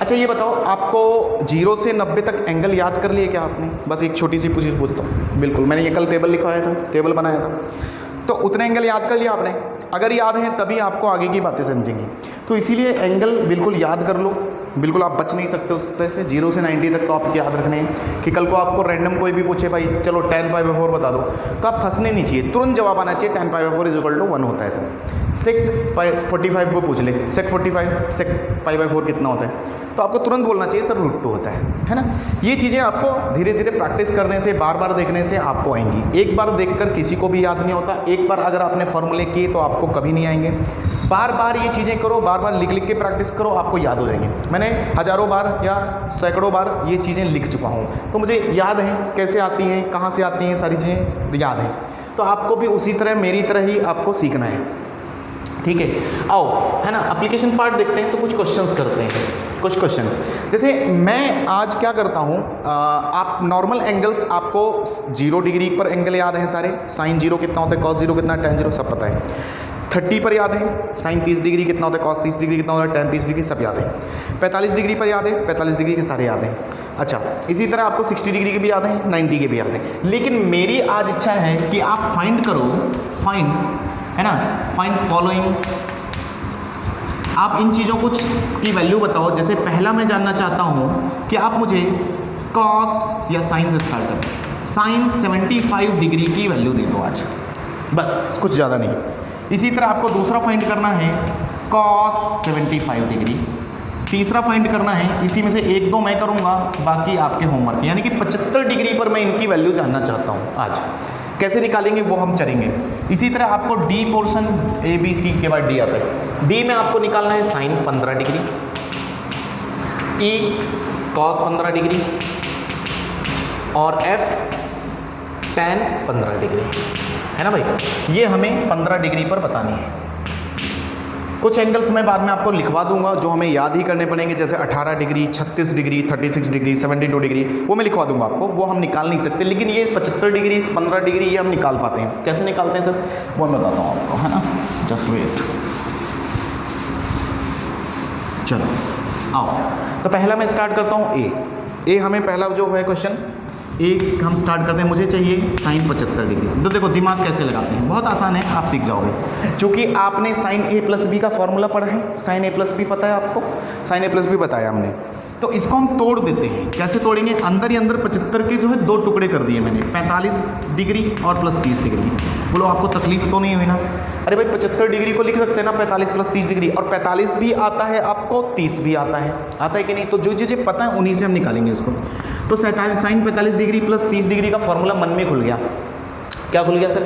अच्छा ये बताओ, आपको 0 से 90 तक एंगल याद कर लिए क्या आपने? बस एक छोटी सी चीज़ पूछता हूँ। बिल्कुल, मैंने ये कल टेबल लिखवाया था, टेबल बनाया था, तो उतने एंगल याद कर लिया आपने? अगर याद है तभी आपको आगे की बातें समझेंगी। तो इसीलिए एंगल बिल्कुल याद कर लो, बिल्कुल आप बच नहीं सकते उस तरह से। 0 से 90 तक तो आपको याद रखने हैं कि कल को आपको रैंडम कोई भी पूछे भाई चलो tan π/4 बता दो, तो आप फंसने नहीं चाहिए, तुरंत जवाब आना चाहिए tan π/4 = 1 होता है सर। sec 45 को पूछ ले, sec 45 sec π/4 कितना होता है, तो आपको तुरंत बोलना चाहिए सर √2 होता है ना। ये चीज़ें आपको धीरे धीरे प्रैक्टिस करने से, बार बार देखने से आपको आएंगी। एक बार देखकर किसी को भी याद नहीं होता, एक बार अगर आपने फॉर्मूले किए तो आपको कभी नहीं आएंगे। बार बार ये चीज़ें करो, बार बार लिख लिख के प्रैक्टिस करो, आपको याद हो जाएंगे। मैंने हज़ारों बार या सैकड़ों बार ये चीज़ें लिख चुका हूँ, तो मुझे याद है कैसे आती हैं, कहाँ से आती हैं, सारी चीज़ें याद हैं। तो आपको भी उसी तरह मेरी तरह ही आपको सीखना है। ठीक है, आओ है ना एप्लीकेशन पार्ट देखते हैं। तो कुछ क्वेश्चंस करते हैं, कुछ क्वेश्चन। जैसे मैं आज क्या करता हूँ, आप नॉर्मल एंगल्स आपको 0 डिग्री पर एंगल याद है सारे, साइन 0 कितना होता है, कॉस 0 कितना, tan 0 सब पता है। 30 पर याद है साइन 30 डिग्री कितना होता है, कॉस 30 डिग्री कितना होता है, tan 30 डिग्री सब याद है। 45 डिग्री पर याद है, 45 डिग्री के सारे याद हैं। अच्छा, इसी तरह आपको 60 डिग्री के भी याद है, 90 के भी याद है। लेकिन मेरी आज इच्छा है कि आप फाइंड करो, फाइंड है ना, फाइंड फॉलोइंग। आप इन चीज़ों कुछ की वैल्यू बताओ। जैसे पहला मैं जानना चाहता हूँ कि आप मुझे कॉस या साइन से स्टार्ट करें, साइन 75 डिग्री की वैल्यू दे दो आज, बस कुछ ज़्यादा नहीं। इसी तरह आपको दूसरा फाइंड करना है कॉस 75 डिग्री, तीसरा फाइंड करना है, इसी में से 1-2 मैं करूँगा, बाकी आपके होमवर्क, यानी कि 75 डिग्री पर मैं इनकी वैल्यू जानना चाहता हूँ आज। कैसे निकालेंगे वो हम चलेंगे। इसी तरह आपको डी पोर्शन ABC के बाद डी आता है। डी में आपको निकालना है sine 15 degree, E cos 15 degree और एफ tan 15 डिग्री, है ना भाई। ये हमें 15 डिग्री पर बतानी है। कुछ एंगल्स मैं बाद में आपको लिखवा दूंगा जो हमें याद ही करने पड़ेंगे, जैसे 18 डिग्री, 36 डिग्री, 36 डिग्री, 72 डिग्री, वो मैं लिखवा दूंगा आपको, वो हम निकाल नहीं सकते। लेकिन ये 75 डिग्री, 15 डिग्री ये हम निकाल पाते हैं। कैसे निकालते हैं सर, वो मैं बताता हूँ आपको, है ना। जस्ट वेट, चलो आओ। तो पहला मैं स्टार्ट करता हूँ ए हमें पहला जो है क्वेश्चन एक हम स्टार्ट करते हैं। मुझे चाहिए साइन 75 डिग्री। तो देखो दिमाग कैसे लगाते हैं, बहुत आसान है, आप सीख जाओगे। क्योंकि आपने साइन A+B का फॉर्मूला पढ़ा है, साइन A+B पता है आपको, साइन A+B बताया हमने। तो इसको हम तोड़ देते हैं। कैसे तोड़ेंगे, अंदर ही अंदर 75 के जो है 2 टुकड़े कर दिए मैंने, 45 डिग्री और प्लस 30 डिग्री। बोलो आपको तकलीफ तो नहीं हुई ना। अरे भाई 75 डिग्री को लिख सकते हैं ना 45 + 30 डिग्री, और 45 भी आता है आपको, 30 भी आता है कि नहीं। तो जो चीज़ें पता है उन्हीं से हम निकालेंगे उसको। तो साइन 45 डिग्री प्लस 30 डिग्री का फॉर्मूला मन में खुल गया। क्या खुल गया सर,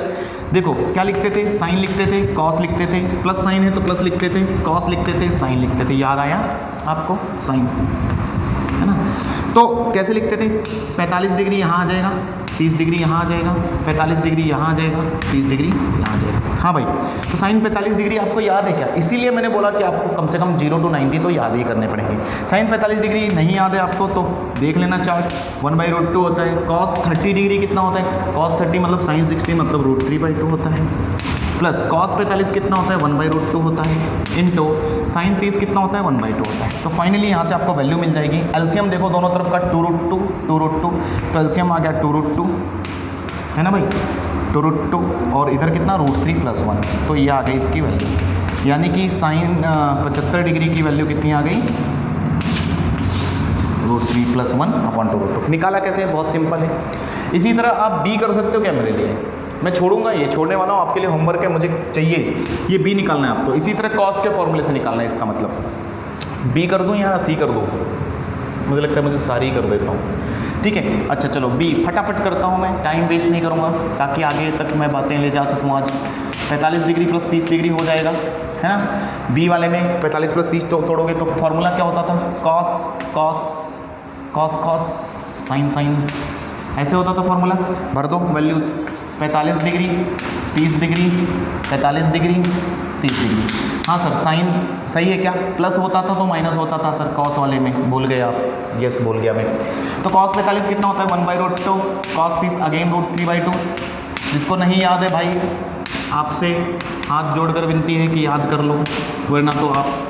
देखो क्या लिखते थे, साइन लिखते थे, कॉस लिखते थे, प्लस साइन है तो प्लस लिखते थे, कॉस लिखते थे, साइन लिखते थे। याद आया आपको साइन, है ना। तो कैसे लिखते थे, 45 डिग्री यहाँ आ जाएगा, 30 डिग्री यहाँ आ जाएगा, 45 डिग्री यहाँ आ जाएगा, 30 डिग्री यहाँ आ जाएगा। हाँ भाई, तो साइन 45 डिग्री आपको याद है क्या, इसीलिए मैंने बोला कि आपको कम से कम 0 to 90 तो याद ही करने पड़ेंगे। साइन 45 डिग्री नहीं याद है आपको तो देख लेना चार्ट, 1/√2 होता है। कॉस 30 डिग्री कितना होता है, कॉस 30 मतलब साइन 60 मतलब √3/2 होता है, प्लस कॉस 45 कितना होता है, 1/√2 होता है, इनटू साइन 30 कितना होता है, 1/2 होता है। तो फाइनली यहाँ से आपको वैल्यू मिल जाएगी। एलसीएम देखो दोनों तरफ का 2√2, 2√2, तो एलसीएम आ गया 2√2, है ना भाई, 2√2 और इधर कितना √3 + 1, तो ये आ गई इसकी वैल्यू। यानी कि साइन 75 डिग्री की वैल्यू कितनी आ गई, √3 + 1/√2। निकाला कैसे, बहुत सिंपल है। इसी तरह आप बी कर सकते हो क्या मेरे लिए, मैं छोड़ूंगा, ये छोड़ने वाला हूँ, आपके लिए होमवर्क है, मुझे चाहिए ये बी निकालना है आपको। इसी तरह कॉस के फॉर्मूले से निकालना है, इसका मतलब बी कर दूँ या सी कर दूँ, मुझे लगता है मुझे सारी कर देता हूँ, ठीक है। अच्छा चलो बी फटाफट करता हूँ, मैं टाइम वेस्ट नहीं करूँगा ताकि आगे तक मैं बातें ले जा सकूँ। आज 45 डिग्री + 30 डिग्री हो जाएगा, है ना। बी वाले में 45 + 30 तोड़ोगे तो फॉर्मूला क्या होता था, cos cos cos cos sine sine, ऐसे होता था फॉर्मूला। भर दो values, 45 degree 30 degree, 45 degree 30 degree. हाँ सर साइन सही है क्या, प्लस होता था तो माइनस होता था सर कॉस वाले में, भूल गए आप, यस भूल गया मैं। तो कॉस 45 कितना होता है, 1/√2, कॉस 30 अगेन √3/2। जिसको नहीं याद है भाई, आपसे हाथ जोड़कर विनती है कि याद कर लो, वरना तो आप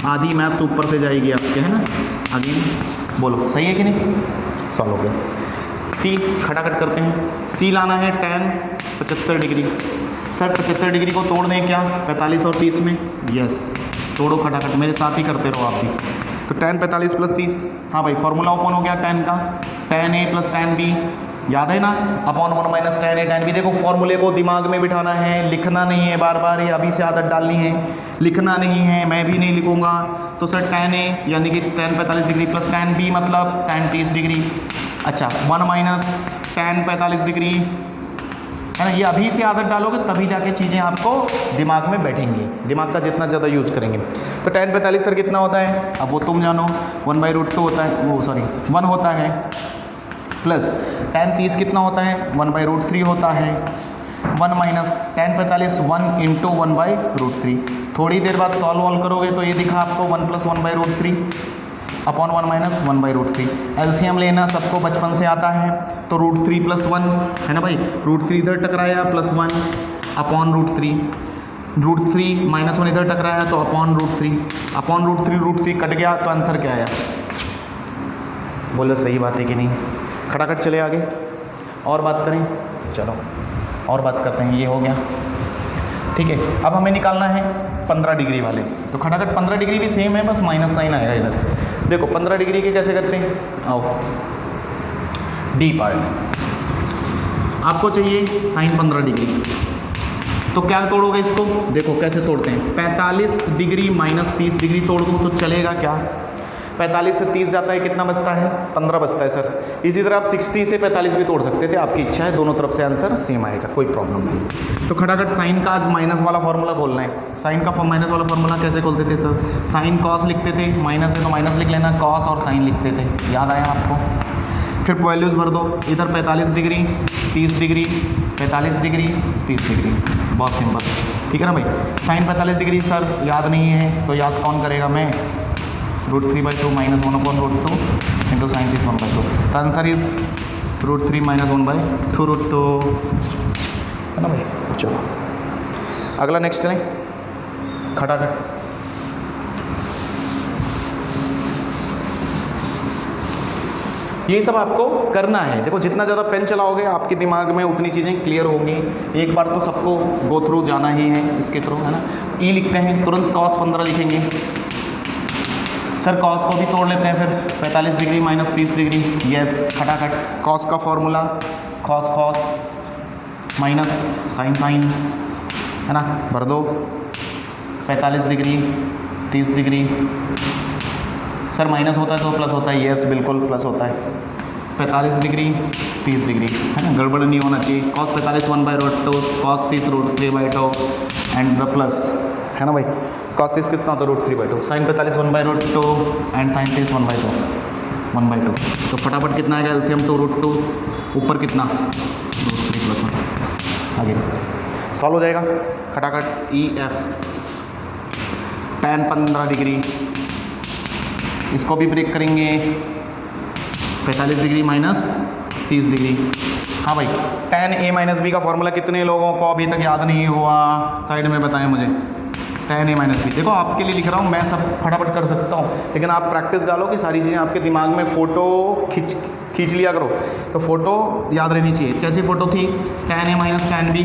आधी मैथ्स ऊपर से जाएगी आपके, है ना। अगेन बोलो सही है कि नहीं, सॉल्व हो गया। सी खटाखट करते हैं, सी लाना है tan 75 डिग्री। सर 75 डिग्री को तोड़ दें क्या 45 और 30 में, यस तोड़ो खटाखट, मेरे साथ ही करते रहो आप भी। तो tan 45 + 30, हाँ भाई फॉर्मूला ओपन हो गया tan का, tan A + tan B याद है ना, upon 1 - tan A tan B। देखो फॉर्मूले को दिमाग में बिठाना है, लिखना नहीं है बार बार, ये अभी से आदत डालनी है, लिखना नहीं है, मैं भी नहीं लिखूंगा। तो सर tan A यानी कि tan 45 डिग्री + tan B मतलब tan 30 डिग्री। अच्छा 1 - tan 45 डिग्री, है ना। ये अभी से आदत डालोगे तभी जाके चीज़ें आपको दिमाग में बैठेंगी, दिमाग का जितना ज़्यादा यूज़ करेंगे। तो tan 45 सर कितना होता है, अब वो तुम जानो, 1/√2 होता है, वो सॉरी 1 होता है, प्लस tan 30 कितना होता है, 1/√3 होता है। 1 माइनस tan 45 1 इंटू 1/√3। थोड़ी देर बाद सॉल्व वॉल्व करोगे तो ये दिखा आपको 1 + 1/√3 अपॉन 1 माइनस 1/√3। एलसीएम लेना सबको बचपन से आता है, तो √3 + 1 है ना भाई, √3 इधर टकराया +1 अपॉन √3, √3 - 1 इधर टकराया तो अपॉन √3 कट गया, तो आंसर क्या आया? बोलो सही बात है कि नहीं? खटाखट चले आगे और बात करें, चलो और बात करते हैं। ये हो गया, ठीक है। अब हमें निकालना है 15 डिग्री वाले, तो खटाखट 15 डिग्री भी सेम है, बस माइनस साइन आएगा इधर। देखो 15 डिग्री के कैसे करते हैं, आओ डी पार्ट, आपको चाहिए साइन 15 डिग्री, तो क्या तोड़ोगे इसको, देखो कैसे तोड़ते हैं। 45 डिग्री माइनस 30 डिग्री तोड़ दूँ तो चलेगा क्या? 45 से 30 जाता है, कितना बचता है? 15 बचता है सर। इसी तरह आप 60 से 45 भी तोड़ सकते थे, आपकी इच्छा है, दोनों तरफ से आंसर सेम आएगा, कोई प्रॉब्लम नहीं। तो खटाखट साइन का आज माइनस वाला फॉर्मूला बोलना है। साइन का माइनस वाला फॉर्मूला कैसे खोलते थे सर? साइन कॉस लिखते थे, माइनस है तो माइनस लिख लेना, कॉस और साइन लिखते थे, याद आया आपको? फिर वैल्यूज़ भर दो, इधर 45 डिग्री 30 डिग्री 45 डिग्री 30 डिग्री, बहुत सिंपल, ठीक है ना भाई। साइन 45 डिग्री सर याद नहीं है, तो याद कौन करेगा? मैं, √3/2 - 1/√2 into sine 30 1/2। The answer is √3 - 1/2√2, है ना भाई। चलो अगला नेक्स्ट चलें, खटाखट। ये सब आपको करना है। देखो जितना ज़्यादा पेन चलाओगे आपके दिमाग में उतनी चीज़ें क्लियर होंगी। एक बार तो सबको गो थ्रू जाना ही है इसके थ्रू, है ना। ई लिखते हैं, तुरंत cos 15 लिखेंगे सर, कॉस को भी तोड़ लेते हैं फिर। 45 डिग्री माइनस 30 डिग्री, यस खटाखट। कॉस का formula cos cos minus sine sine, है ना, भर दो। 45 डिग्री 30 डिग्री, सर माइनस होता है तो प्लस होता है, यस बिल्कुल प्लस होता है। 45 डिग्री 30 डिग्री, है ना, गड़बड़ नहीं होना चाहिए। cos 45 1/√2, cos 30 √3/2 and the plus, है ना भाई। cos 30 कितना होता है? √3/2। Sine 45 1/√2 and sine 30 1/2। तो फटाफट कितना आएगा? एलसीएम 2√2, ऊपर कितना? √3 + 1। आगे सॉल्व हो जाएगा खटाखट। ई एफ tan 15 डिग्री, इसको भी ब्रेक करेंगे। 45 डिग्री माइनस 30 डिग्री, हाँ भाई। tan a - b का फॉर्मूला कितने लोगों को अभी तक याद नहीं हुआ? साइड में बताएं मुझे। tan a - b, देखो आपके लिए लिख रहा हूँ, मैं सब फटाफट कर सकता हूँ, लेकिन आप प्रैक्टिस डालो कि सारी चीज़ें आपके दिमाग में फ़ोटो खींच लिया करो। तो फ़ोटो याद रहनी चाहिए। कैसी फ़ोटो थी? tan a - tan b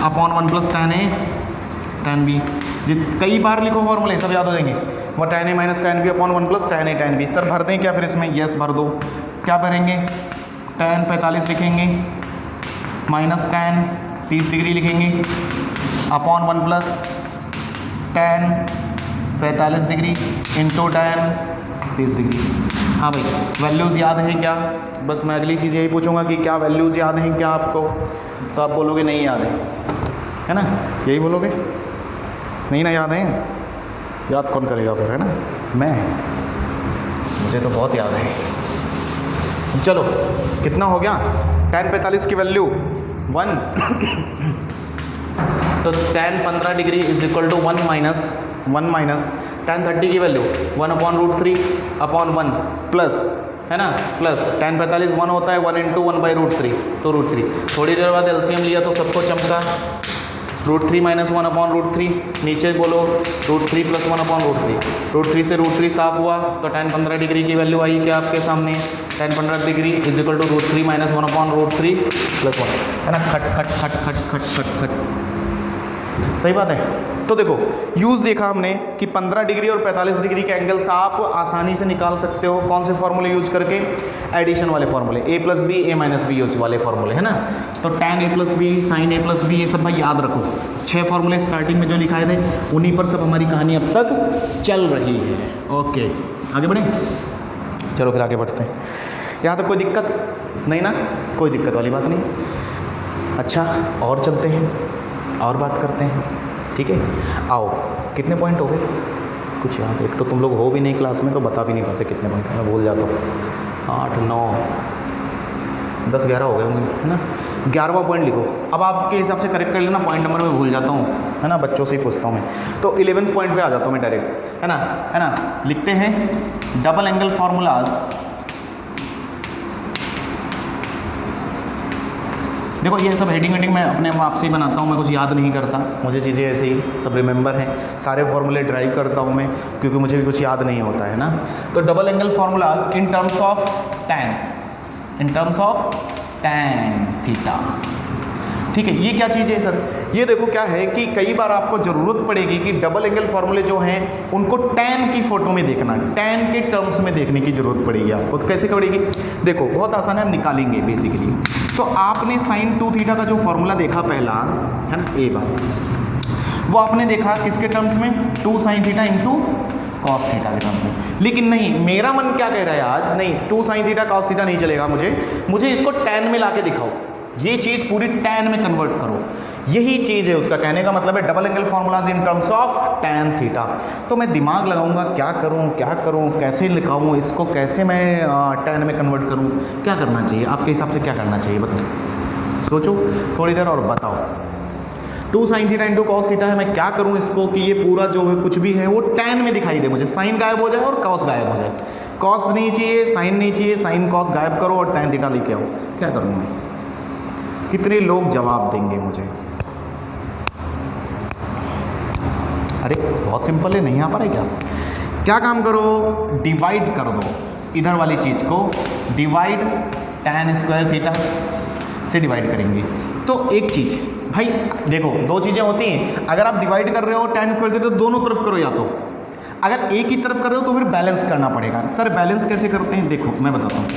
upon 1 + tan a tan b। कई बार लिखो फॉर्मूले, सब याद हो जाएंगे। वो tan a - tan b upon 1 + tan a tan b। Sir भर दें क्या फिर इसमें? यस भर दो। क्या भरेंगे? tan 45 लिखेंगे माइनस tan 30 डिग्री लिखेंगे upon 1 + tan 45 degree into tan 30 degree. हाँ भाई, वैल्यूज़ याद हैं क्या? बस मैं अगली चीज़ यही पूछूंगा कि क्या वैल्यूज़ याद हैं क्या आपको? तो आप बोलोगे नहीं याद है ना, यही बोलोगे, नहीं ना याद है। याद कौन करेगा फिर, है ना? मैं, मुझे तो बहुत याद है। चलो कितना हो गया? tan 45 की वैल्यू 1 तो tan 15 degree is equal to 1 minus tan 30 की वैल्यू 1/√3 अपॉन 1 प्लस, है ना, प्लस tan 45 1 होता है, 1 इंटू 1/√3 तो √3। थोड़ी देर बाद एलसीएम लिया तो सबको चमका, √3 - 1/√3, नीचे बोलो √3 + 1/√3। √3 से √3 साफ हुआ तो tan 15 डिग्री की वैल्यू आई क्या आपके सामने? tan 15 degree is equal to √3 - 1/√3 + 1, है ना। खट खट खट खट खट खट खट, सही बात है। तो देखो यूज़ देखा हमने कि 15 डिग्री और 45 डिग्री के एंगल्स आप आसानी से निकाल सकते हो। कौन से फॉर्मूले यूज करके? एडिशन वाले फॉर्मूले, a + b a - b use वाले फॉर्मूले, है ना। तो tan a + b sin a + b ये सब भाई याद रखो। 6 फॉर्मूले स्टार्टिंग में जो लिखाए थे उन्हीं पर सब हमारी कहानी अब तक चल रही है। ओके आगे बढ़ें, चलो फिर आगे बढ़ते हैं। यहाँ तक कोई दिक्कत नहीं ना? कोई दिक्कत वाली बात नहीं। अच्छा और चलते हैं और बात करते हैं, ठीक है। आओ, कितने पॉइंट हो गए? कुछ याद? एक तो तुम लोग हो भी नहीं क्लास में तो बता भी नहीं पाते कितने पॉइंट, मैं भूल जाता हूँ। 8 9 10-11 हो गए होंगे, है ना। 11वां पॉइंट लिखो। अब आपके हिसाब से करेक्ट कर लेना, पॉइंट नंबर में भूल जाता हूँ, है ना, बच्चों से ही पूछता हूँ मैं। तो 11वें पॉइंट पे आ जाता हूँ मैं डायरेक्ट, है ना। लिखते हैं डबल एंगल फार्मूलाज। देखो ये सब हेडिंग मैं अपने आप से ही बनाता हूँ, मैं कुछ याद नहीं करता, मुझे चीज़ें ऐसे ही सब रिमेंबर हैं, सारे फॉर्मूले ड्राइव करता हूँ मैं, क्योंकि मुझे भी कुछ याद नहीं होता, है ना। तो double angle formulas in terms of tan theta, ठीक है। ये क्या चीज़ है सर? ये देखो क्या है कि कई बार आपको ज़रूरत पड़ेगी कि डबल एंगल फार्मूले जो हैं उनको टैन की फोटो में देखना, टैन के टर्म्स में देखने की ज़रूरत पड़ेगी आपको। तो कैसे पड़ेगी? देखो बहुत आसान है, हम निकालेंगे बेसिकली। तो आपने साइन 2 थीटा का जो फॉर्मूला देखा पहला, है ना, ये बात, वो आपने देखा किसके टर्म्स में? 2 sine theta into cos theta के टर्म्स में। लेकिन नहीं, मेरा मन क्या कह रहा है आज, नहीं 2 साइन थीटा कॉस थीटा नहीं चलेगा, मुझे इसको टैन में ला के दिखाओ, ये चीज़ पूरी टैन में कन्वर्ट करो। यही चीज़ है उसका कहने का मतलब है double angle formulas in terms of tan theta. तो मैं दिमाग लगाऊंगा, क्या करूं, कैसे लिखाऊं इसको, कैसे मैं टैन में कन्वर्ट करूं, क्या करना चाहिए आपके हिसाब से, क्या करना चाहिए बताओ, सोचो थोड़ी देर और बताओ। 2 sine theta into cos theta है, मैं क्या करूं इसको कि ये पूरा जो है कुछ भी है वो टैन में दिखाई दे मुझे, साइन गायब हो जाए और कॉस गायब हो जाए। कॉस नहीं चाहिए, साइन नहीं चाहिए, साइन कॉस गायब करो और टैन थीटा लेके आओ। क्या करूँ मैं? कितने लोग जवाब देंगे मुझे? अरे बहुत सिंपल है, नहीं आ पा रहा है क्या काम करो, डिवाइड कर दो इधर वाली चीज़ को, डिवाइड टैन स्क्वायर थीटा से डिवाइड करेंगे। तो एक चीज़ भाई देखो, 2 चीज़ें होती हैं, अगर आप डिवाइड कर रहे हो टैन स्क्वायर थीटा तो दोनों तरफ करो, या तो अगर एक ही तरफ कर रहे हो तो फिर बैलेंस करना पड़ेगा। सर बैलेंस कैसे करते हैं? देखो मैं बताता हूँ।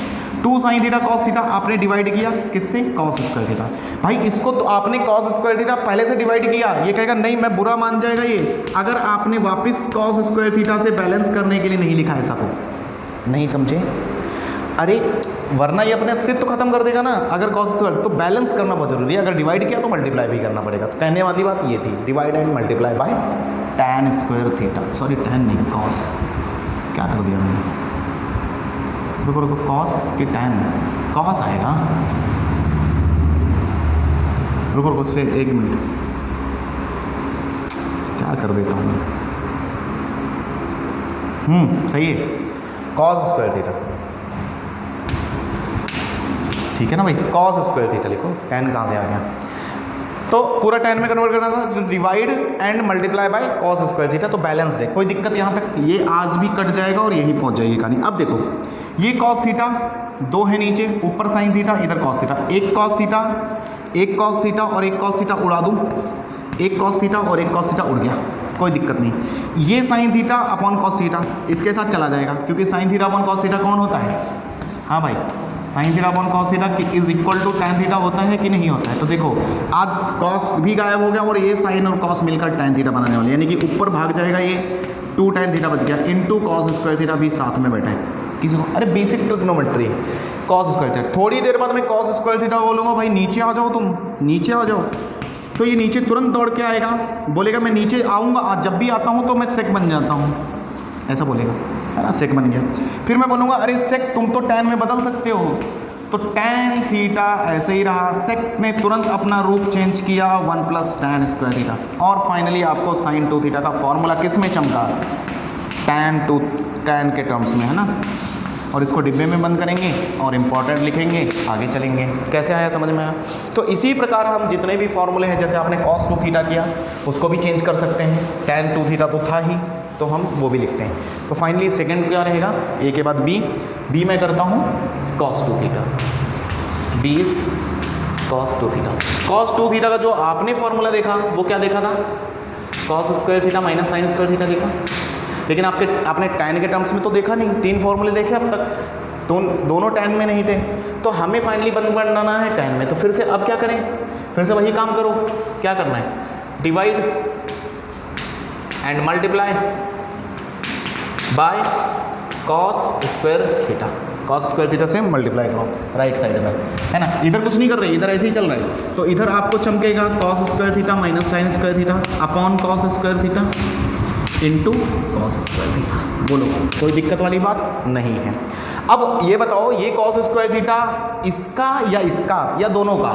2 साइन थीटा कॉस थीटा आपने डिवाइड किया किससे? Cos square theta. भाई इसको तो आपने कॉस स्क्वायर थीटा पहले से डिवाइड किया, ये कहेगा नहीं, मैं बुरा मान जाएगा ये अगर आपने वापस कॉस स्क्वायर थीटा से बैलेंस करने के लिए नहीं लिखा, ऐसा तो नहीं समझे? अरे वरना ये अपने अस्तित्व खत्म कर देगा ना। अगर कॉस स्क्वायर, तो बैलेंस करना बहुत जरूरी है। अगर डिवाइड किया तो मल्टीप्लाई भी करना पड़ेगा। तो कहने वाली बात ये थी, divide and multiply by tan square theta, sorry tan नहीं, कॉस, क्या कर दिया मैंने, रुको कॉस की टैन, कॉस आएगा, रुको से 1 मिनट, क्या कर देता हूँ मैं। सही है, कॉस स्क्वायर थीटा, ठीक है ना भाई, कॉस स्क्वायर थीटा लिखो, टैन कहाँ से आ गया? तो पूरा टैन में कन्वर्ट करना था, divide and multiply by cos square theta, तो बैलेंस है, कोई दिक्कत यहाँ तक, ये आज भी कट जाएगा और यही पहुँच जाएगी कहानी। अब देखो ये कॉस थीटा 2 है नीचे, ऊपर साइन थीटा, इधर कॉस थीटा, एक कॉस थीटा और एक कॉस थीटा उड़ा दूँ, एक कॉस थीटा और एक कॉस थीटा उड़ गया, कोई दिक्कत नहीं। ये sine theta upon cos theta इसके साथ चला जाएगा, क्योंकि sine theta upon cos theta कौन होता है? हाँ भाई, sine theta upon cos theta is equal to tan theta होता है कि नहीं होता है? तो देखो आज कॉस भी गायब हो गया और ये साइन और कॉस मिलकर टैन थीटा बनाने वाले, यानी कि ऊपर भाग जाएगा ये 2 टैन थीटा बच गया, इनटू कॉस स्क्वायर थीटा भी साथ में बैठा है। किसी को अरे basic trigonometry, cos square theta, थोड़ी देर बाद मैं कॉस स्क्वायर थीटा बोलूँगा, भाई नीचे आ जाओ, तुम नीचे आ जाओ, तो ये नीचे तुरंत दौड़ के आएगा, बोलेगा मैं नीचे आऊँगा, जब भी आता हूँ तो मैं सेक बन जाता हूँ, ऐसा बोलेगा, है ना, सेक बन गया। फिर मैं बोलूँगा अरे सेक तुम तो टैन में बदल सकते हो, तो टैन थीटा ऐसे ही रहा, सेक ने तुरंत अपना रूप चेंज किया 1 प्लस टैन स्क्वायर थीटा, और फाइनली आपको साइन 2 थीटा का फॉर्मूला किस में चमका? टैन के टर्म्स में, है ना। और इसको डिब्बे में बंद करेंगे और इम्पॉर्टेंट लिखेंगे, आगे चलेंगे। कैसे आया, समझ में आया? तो इसी प्रकार हम जितने भी फॉर्मूले हैं, जैसे आपने कॉस 2 थीटा किया उसको भी चेंज कर सकते हैं, टैन 2 थीटा तो था ही, तो हम वो भी लिखते हैं। तो फाइनली सेकंड क्या रहेगा? ए के बाद बी मैं करता हूँ cos 2 theta, B is cos 2 theta. Cos 2 theta का जो आपने फॉर्मूला देखा वो क्या देखा था? Cos square theta minus sine square theta देखा, लेकिन आपने टैन के टर्म्स में तो देखा नहीं, 3 फॉर्मूले देखे अब तक, दोनों टैन में नहीं थे, तो हमें फाइनली बनाना है टैन में। तो फिर से अब क्या करें? फिर से वही काम करो, क्या करना है? Divide and multiply by cos square theta, cos square theta से मल्टीप्लाई करो राइट साइड में, है ना। इधर कुछ नहीं कर रहे, इधर ऐसे ही चल रहा है, तो इधर आपको चमकेगा cos square theta minus sine square theta upon cos square theta, into cos square theta. बोलो कोई दिक्कत वाली बात नहीं है। अब ये बताओ ये कॉस स्क्वायर थीटा इसका या दोनों का?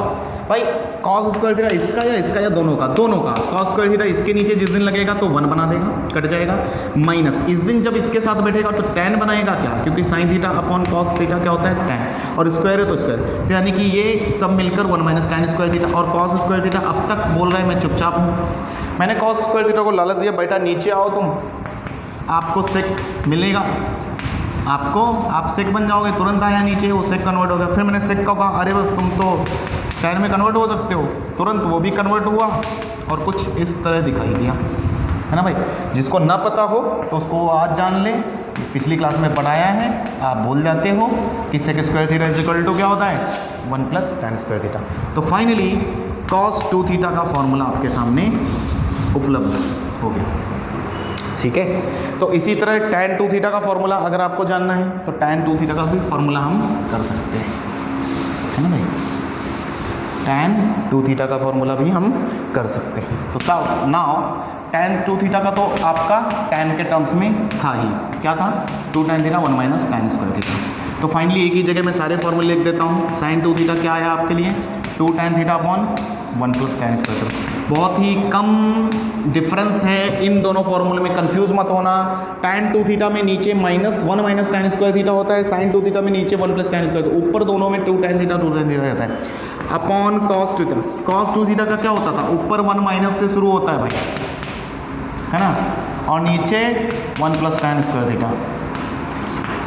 भाई कॉस स्क्वायर थीटा इसका या दोनों का? दोनों का। कॉस स्क्वायर थीटा इसके नीचे जिस दिन लगेगा तो 1 बना देगा, कट जाएगा, माइनस इस दिन जब इसके साथ बैठेगा तो tan बनाएगा क्या, क्योंकि sine theta upon cos theta क्या होता है tan, और स्क्वायर है तो स्क्वायर, तो यानी कि ये सब मिलकर 1 माइनस tan स्क्वायर थीटा। और कॉस स्क्वायर थीटा अब तक बोल रहा है मैं चुपचाप हूँ, मैंने कॉस स्क्वायर थीटा को लालच दिया, बेटा नीचे आओ तुम, आपको सेक मिलेगा, आपको आप सेक बन जाओगे, तुरंत आया नीचे वो सेक कन्वर्ट हो गया। फिर मैंने सेक का कहा अरे भाई तुम तो tan में कन्वर्ट हो सकते हो, तुरंत वो भी कन्वर्ट हुआ और कुछ इस तरह दिखाई दिया, है ना भाई। जिसको ना पता हो तो उसको आज जान ले, पिछली क्लास में पढ़ाया है, आप भूल जाते हो कि sec square theta is equal to क्या होता है 1 प्लस tan स्क्वायर थीटा। तो फाइनली cos 2 थीटा का फॉर्मूला आपके सामने उपलब्ध हो गया, ठीक है। तो इसी तरह tan 2 थीटा का फॉर्मूला अगर आपको जानना है तो tan 2 थीटा का भी फॉर्मूला हम कर सकते हैं, है ना भाई। tan 2 थीटा का फॉर्मूला भी हम कर सकते हैं। तो सब नाउ tan 2 थीटा का तो आपका tan के टर्म्स में था ही, क्या था 2 tan theta 1 minus tan square theta. तो फाइनली एक ही जगह मैं सारे फॉर्मूले लिख देता हूँ। sin 2 थीटा क्या आया आपके लिए 2 tan theta upon 1 plus tan square theta. बहुत ही कम डिफरेंस है इन दोनों फॉर्मूले में, कंफ्यूज मत होना। tan 2 थीटा में नीचे -1 माइनस tan स्क्वायर थीटा होता है, sin 2 थीटा में नीचे 1 प्लस tan स्क्वायर, ऊपर दोनों में 2 tan थीटा रहता है, upon cos 2 theta. cos 2 theta का क्या होता था, ऊपर 1 माइनस से शुरू होता है भाई, है ना, और नीचे 1 प्लस tan स्क्वायर थीटा।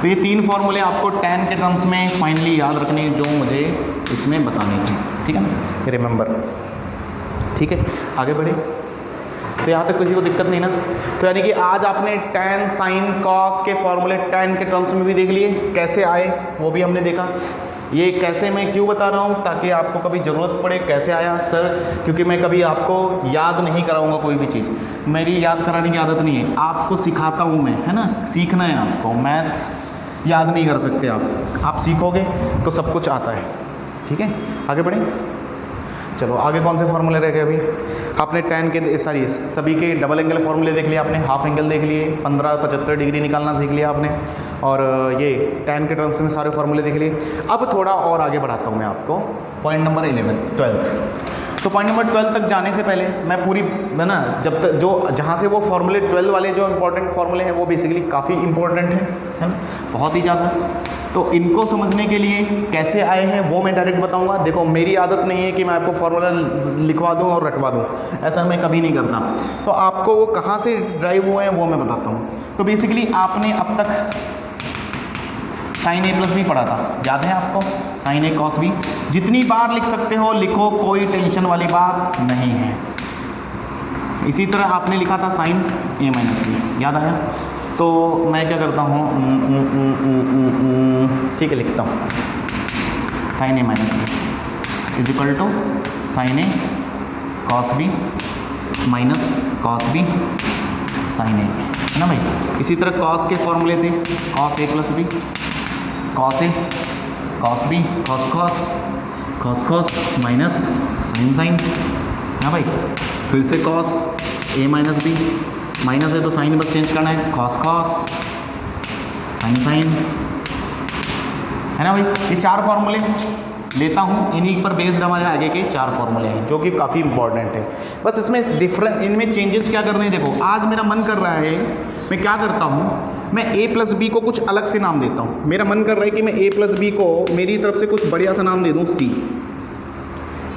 तो ये 3 फॉर्मूले आपको tan के टर्म्स में फाइनली याद रखने जो मुझे इसमें बताने थे, ठीक है ना, रिमेंबर, ठीक है। आगे बढ़े, तो यहाँ तक किसी को दिक्कत नहीं ना। तो यानी कि आज आपने tan sin cos के फॉर्मूले tan के टर्म्स में भी देख लिए, कैसे आए वो भी हमने देखा। ये कैसे मैं क्यों बता रहा हूँ, ताकि आपको कभी ज़रूरत पड़े कैसे आया सर, क्योंकि मैं कभी आपको याद नहीं कराऊंगा कोई भी चीज़, मेरी याद कराने की आदत नहीं है, आपको सिखाता हूँ मैं, है ना, सीखना है आपको। मैथ्स याद नहीं कर सकते आप सीखोगे तो सब कुछ आता है, ठीक है। आगे बढ़ें, चलो आगे कौन से फॉर्मूले रह गए अभी। आपने tan के सारी सभी के डबल एंगल फॉर्मूले देख लिए आपने, हाफ एंगल देख लिए, 15-75 डिग्री निकालना सीख लिया आपने, और ये tan के टर्म्स में सारे फॉर्मूले देख लिए। अब थोड़ा और आगे बढ़ाता हूँ मैं आपको, पॉइंट नंबर 12th। तो पॉइंट नंबर 12 तक जाने से पहले मैं पूरी, है ना, जब तक जो जहाँ से वो फॉर्मूले 12 वाले जो इंपॉर्टेंट फॉर्मूले हैं वो बेसिकली काफ़ी इंपॉर्टेंट है ना, बहुत ही ज़्यादा। तो इनको समझने के लिए कैसे आए हैं वो मैं डायरेक्ट बताऊंगा। देखो मेरी आदत नहीं है कि मैं आपको फॉर्मूला लिखवा दूं और रटवा दूं, ऐसा मैं कभी नहीं करता। तो आपको वो कहाँ से ड्राइव हुए हैं वो मैं बताता हूँ। तो बेसिकली आपने अब तक sin a प्लस भी पढ़ा था, याद है आपको, sin a cos b, जितनी बार लिख सकते हो लिखो, कोई टेंशन वाली बात नहीं है। इसी तरह आपने लिखा था sin a माइनस बी, याद आया। तो मैं क्या करता हूँ, ठीक है, लिखता हूँ sin a minus B is equal to sin a cos b minus cos b sin a, है ना भाई। इसी तरह cos के फॉर्मूले थे cos a plus b, cos a cos b cos cos minus sin sin, है भाई। फिर से cos a minus b, minus है तो साइन बस चेंज करना है, cos cos sin sin, है ना भाई। ये 4 फॉर्मूले लेता हूँ, इन्हीं पर बेस्ड हमारे आगे के 4 फॉर्मूले हैं जो कि काफ़ी इंपॉर्टेंट है। बस इसमें डिफरेंस, इनमें चेंजेस क्या करने हैं। देखो आज मेरा मन कर रहा है, मैं क्या करता हूँ, मैं a प्लस बी को कुछ अलग से नाम देता हूँ। मेरा मन कर रहा है कि मैं a प्लस बी को मेरी तरफ से कुछ बढ़िया सा नाम दे दूँ c।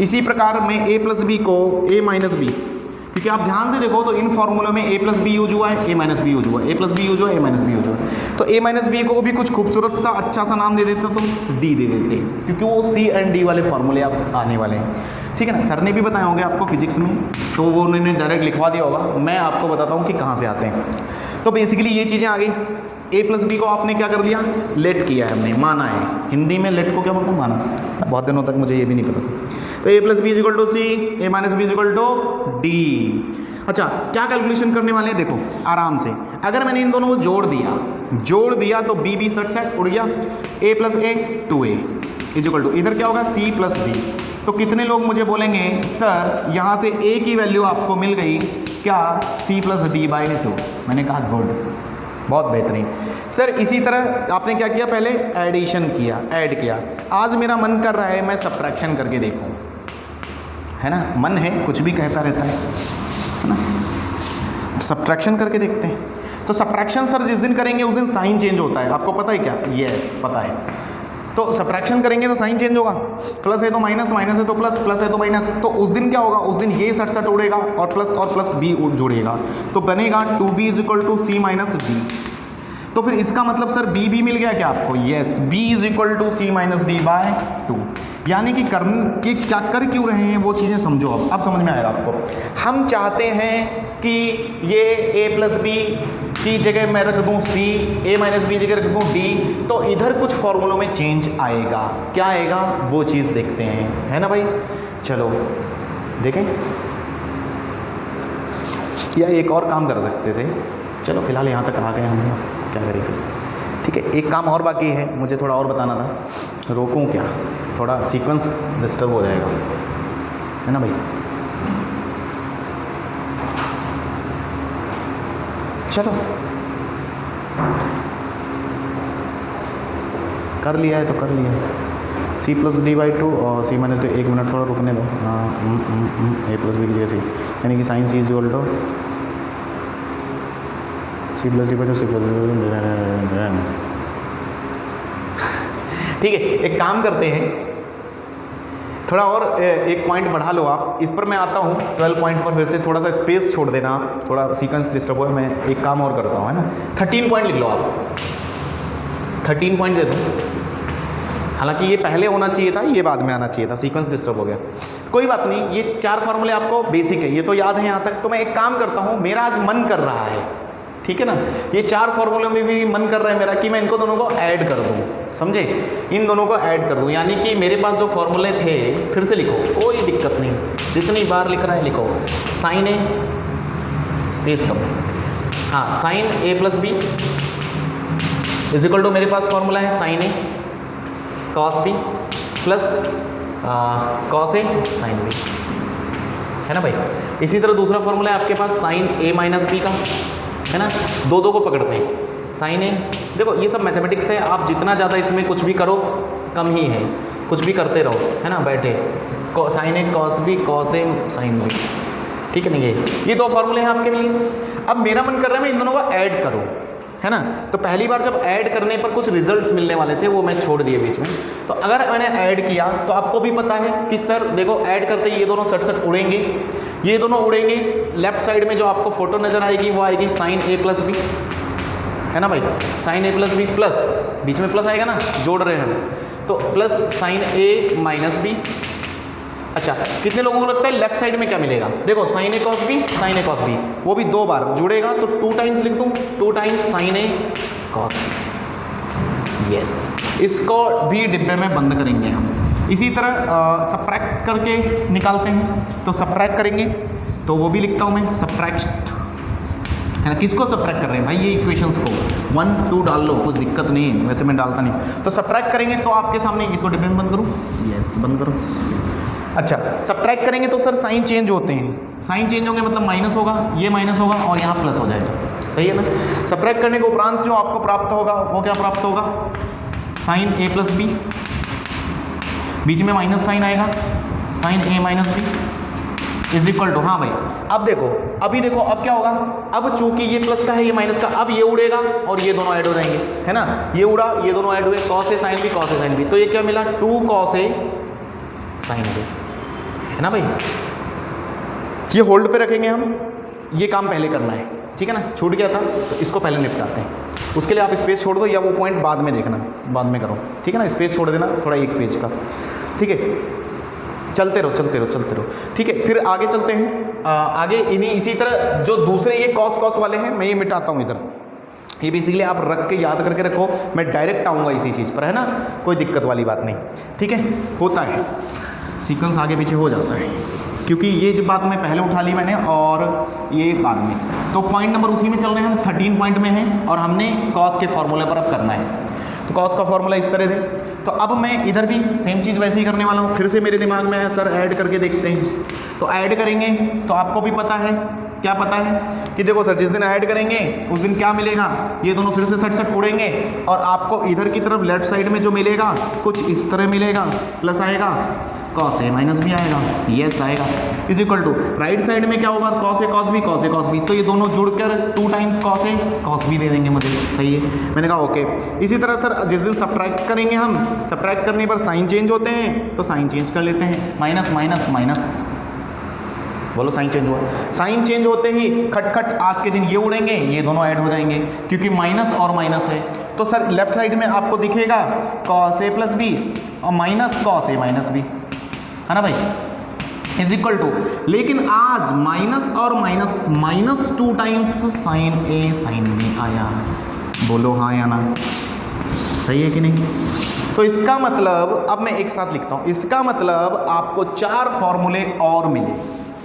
इसी प्रकार मैं a प्लस बी को a माइनस बी, क्योंकि आप ध्यान से देखो तो इन फॉर्मूलों में a प्लस बी यूज हुआ है, a माइनस बी यूज हुआ है, a प्लस बी यूज हुआ है, a माइनस बी यूज हुआ है। तो a माइनस बी को भी कुछ खूबसूरत सा अच्छा सा नाम दे देते तो d दे देते, क्योंकि वो c एंड d वाले फॉर्मूले आप आने वाले हैं, ठीक है ना। सर ने भी बताए होंगे आपको फिजिक्स में, तो वो उन्होंने डायरेक्ट लिखवा दिया होगा, मैं आपको बताता हूँ कि कहाँ से आते हैं। तो बेसिकली ये चीज़ें आ गई। a प्लस बी को आपने क्या कर लिया, लेट किया है हमने, माना है। हिंदी में लेट को क्या बोलते हैं, माना। बहुत दिनों तक मुझे ये भी नहीं पता था। तो a plus B is equal to C, a minus B is equal to D. अच्छा क्या कैलकुलेशन करने वाले हैं, देखो आराम से। अगर मैंने इन दोनों को जोड़ दिया तो बी बी सट उड़ गया, a plus A 2a is equal to, इधर क्या होगा c प्लस डी, तो कितने लोग मुझे बोलेंगे सर यहाँ से a की वैल्यू आपको मिल गई क्या, c+d/2। मैंने कहा गुड, बहुत बेहतरीन सर। इसी तरह आपने क्या किया, पहले एडिशन किया, ऐड किया। आज मेरा मन कर रहा है मैं सब्ट्रैक्शन करके देखूं, है ना, मन है कुछ भी कहता रहता है ना, सब्ट्रैक्शन करके देखते हैं। तो सब्ट्रैक्शन सर जिस दिन करेंगे उस दिन साइन चेंज होता है, आपको पता है क्या? यस पता है। तो सब्ट्रैक्शन करेंगे तो साइन चेंज होगा, प्लस है तो माइनस, माइनस है तो प्लस, प्लस है तो माइनस। तो उस दिन क्या होगा, उस दिन ये 60 उड़ेगा और प्लस b जुड़ेगा, तो बनेगा 2b = c-d। तो फिर इसका मतलब सर b भी मिल गया क्या आपको? Yes, b = c-d/2। यानी कि क्या कर क्यों रहे हैं वो चीज़ें समझो, अब समझ में आएगा आपको। हम चाहते हैं कि ये a + b की जगह मैं रख दूं c, a - b जगह रख दूं d, तो इधर कुछ फॉर्मूलों में चेंज आएगा। क्या आएगा वो चीज़ देखते हैं, है ना भाई। चलो देखें, या एक और काम कर सकते थे, चलो फिलहाल यहाँ तक आ गए हम, क्या करें फिर। ठीक है, एक काम और बाकी है, मुझे थोड़ा और बताना था, रोकूं क्या, थोड़ा सीक्वेंस डिस्टर्ब हो जाएगा, है ना भाई। चलो कर लिया है तो कर लिया है, c+d/2 और c-d, 1 मिनट थोड़ा रुकने दो। a + b की जगह c, यानी कि साइन c = c+d/2 ठीक है, एक काम करते हैं, थोड़ा और एक पॉइंट बढ़ा लो आप, इस पर मैं आता हूँ 12 पॉइंट पर, फिर से थोड़ा सा स्पेस छोड़ देना आप, थोड़ा सीक्वेंस डिस्टर्ब हो। मैं एक काम और करता हूँ, है ना, 13 पॉइंट लिख लो आप, 13 पॉइंट दे दो। हालांकि ये पहले होना चाहिए था, ये बाद में आना चाहिए था, सीक्वेंस डिस्टर्ब हो गया, कोई बात नहीं। ये 4 फार्मूले आपको बेसिक है, ये तो याद है यहाँ तक। तो मैं एक काम करता हूँ, मेरा आज मन कर रहा है, ठीक है ना, ये 4 फार्मूलों में भी मन कर रहा है मेरा कि मैं इनको दोनों को ऐड कर दूँ, समझे, इन दोनों को ऐड कर दूँ। यानी कि मेरे पास जो फॉर्मूले थे, फिर से लिखो, कोई दिक्कत नहीं, जितनी बार लिख रहा है लिखो। साइन ए, स्पेस कम, हाँ, साइन a + b = मेरे पास फॉर्मूला है sine A cos b plus cos a sin b, है ना भाई। इसी तरह दूसरा फॉर्मूला है आपके पास साइन a - b का, है ना, दो को पकड़ते हैं, साइन ए। देखो ये सब मैथमेटिक्स है, आप जितना ज़्यादा इसमें कुछ भी करो कम ही है, कुछ भी करते रहो, है ना, बैठे sign A cos b cos a sin b, ठीक है नहीं, ये 2 फॉर्मूले हैं आपके लिए। अब मेरा मन कर रहा है मैं इन दोनों को ऐड करूँ, है ना। तो पहली बार जब ऐड करने पर कुछ रिजल्ट्स मिलने वाले थे, वो मैं छोड़ दिए बीच में। तो अगर मैंने ऐड किया तो आपको भी पता है कि सर देखो ऐड करते ये दोनों 60 उड़ेंगे, ये दोनों उड़ेंगे। लेफ्ट साइड में जो आपको फोटो नजर आएगी वो आएगी साइन a + b, है ना भाई, साइन a + b प्लस, बीच में प्लस आएगा ना, जोड़ रहे हैं हम, तो प्लस साइन a - b। अच्छा, कितने लोगों को लगता है लेफ्ट साइड में क्या मिलेगा? देखो sine a cos b, sine a cos b, वो भी 2 बार जुड़ेगा, तो 2 टाइम्स लिख दूं, 2 times sign a cos b। Yes, इसको भी डिब्बे में बंद करेंगे हम। इसी तरह सब्ट्रैक्ट करके निकालते हैं, तो सब्ट्रैक्ट करेंगे तो वो भी लिखता हूँ मैं, सब्ट्रैक्ट, है ना। किसको सब्ट्रैक्ट कर रहे हैं भाई? ये इक्वेशंस को 1 2 डाल लो, कुछ दिक्कत नहीं है, वैसे मैं डालता नहीं। तो सब्ट्रैक्ट करेंगे तो आपके सामने, इसको डिब्बे में बंद करूँ, यस बंद करो। अच्छा, सब्ट्रैक्ट करेंगे तो सर साइन चेंज होते हैं, साइन चेंज होंगे मतलब माइनस होगा, ये माइनस होगा और यहाँ प्लस हो जाएगा, सही है ना। सब्ट्रैक्ट करने के उपरांत जो आपको प्राप्त होगा वो क्या प्राप्त होगा? साइन a + b, बीच में माइनस साइन आएगा, साइन a - b = हाँ भाई। अब देखो, अभी देखो अब क्या होगा, अब चूंकि ये प्लस का है ये माइनस का, अब ये उड़ेगा और ये दोनों ऐड हो जाएंगे, है ना। ये उड़ा, ये दोनों ऐड हुए, cos a sin b cos a sin b, तो ये क्या मिला? 2 cos a sin b, है ना भाई। ये होल्ड पे रखेंगे हम, ये काम पहले करना है, ठीक है ना, छूट गया था तो इसको पहले निपटाते हैं। उसके लिए आप स्पेस छोड़ दो, या वो पॉइंट बाद में देखना, बाद में करो, ठीक है ना, स्पेस छोड़ देना थोड़ा 1 पेज का, ठीक है। चलते रहो चलते रहो चलते रहो, ठीक है। फिर आगे चलते हैं, आगे इसी तरह जो दूसरे ये cos वाले हैं, मैं ये मिटाता हूँ इधर। ये बेसिकली आप रख के याद करके रखो, मैं डायरेक्ट आऊँगा इसी चीज़ पर, है ना, कोई दिक्कत वाली बात नहीं, ठीक है। होता है, सीक्वेंस आगे पीछे हो जाता है, क्योंकि ये जो बात मैं पहले उठा ली मैंने और ये बाद में। तो पॉइंट नंबर उसी में चल रहे हैं हम, 13 पॉइंट में हैं और हमने cos के फॉर्मूले पर अब करना है। तो कॉस का फॉर्मूला इस तरह थे। तो अब मैं इधर भी सेम चीज़ वैसे ही करने वाला हूँ। फिर से मेरे दिमाग में है सर ऐड करके देखते हैं, तो ऐड करेंगे तो आपको भी पता है, क्या पता है कि देखो सर जिस दिन ऐड करेंगे उस दिन क्या मिलेगा, ये दोनों फिर से सट सट उड़ेंगे और आपको इधर की तरफ लेफ्ट साइड में जो मिलेगा कुछ इस तरह मिलेगा, प्लस आएगा कॉस ए माइनस बी आएगा, यस आएगा, is equal to right side में क्या होगा, cos A cos B, cos A cos B, तो ये दोनों जुड़कर 2 times cos A cos B दे देंगे मुझे, सही है। मैंने कहा ओके। इसी तरह सर जिस दिन सब्ट्रैक्ट करेंगे हम, सब्ट्रैक्ट करने पर साइन चेंज होते हैं तो साइन चेंज कर लेते हैं, माइनस माइनस माइनस, बोलो साइन चेंज हुआ। साइन चेंज होते ही खटखट आज के दिन ये उड़ेंगे, ये दोनों ऐड हो जाएंगे क्योंकि माइनस और माइनस है। तो सर लेफ्ट साइड में आपको दिखेगा कॉस ए प्लस बी और minus cos A minus B, है ना भाई, इज इक्वल टू, लेकिन आज माइनस और माइनस माइनस 2 टाइम्स साइन ए साइन बी आया, बोलो हाँ या ना, सही है कि नहीं। तो इसका मतलब अब मैं एक साथ लिखता हूं, इसका मतलब आपको 4 फॉर्मूले और मिले,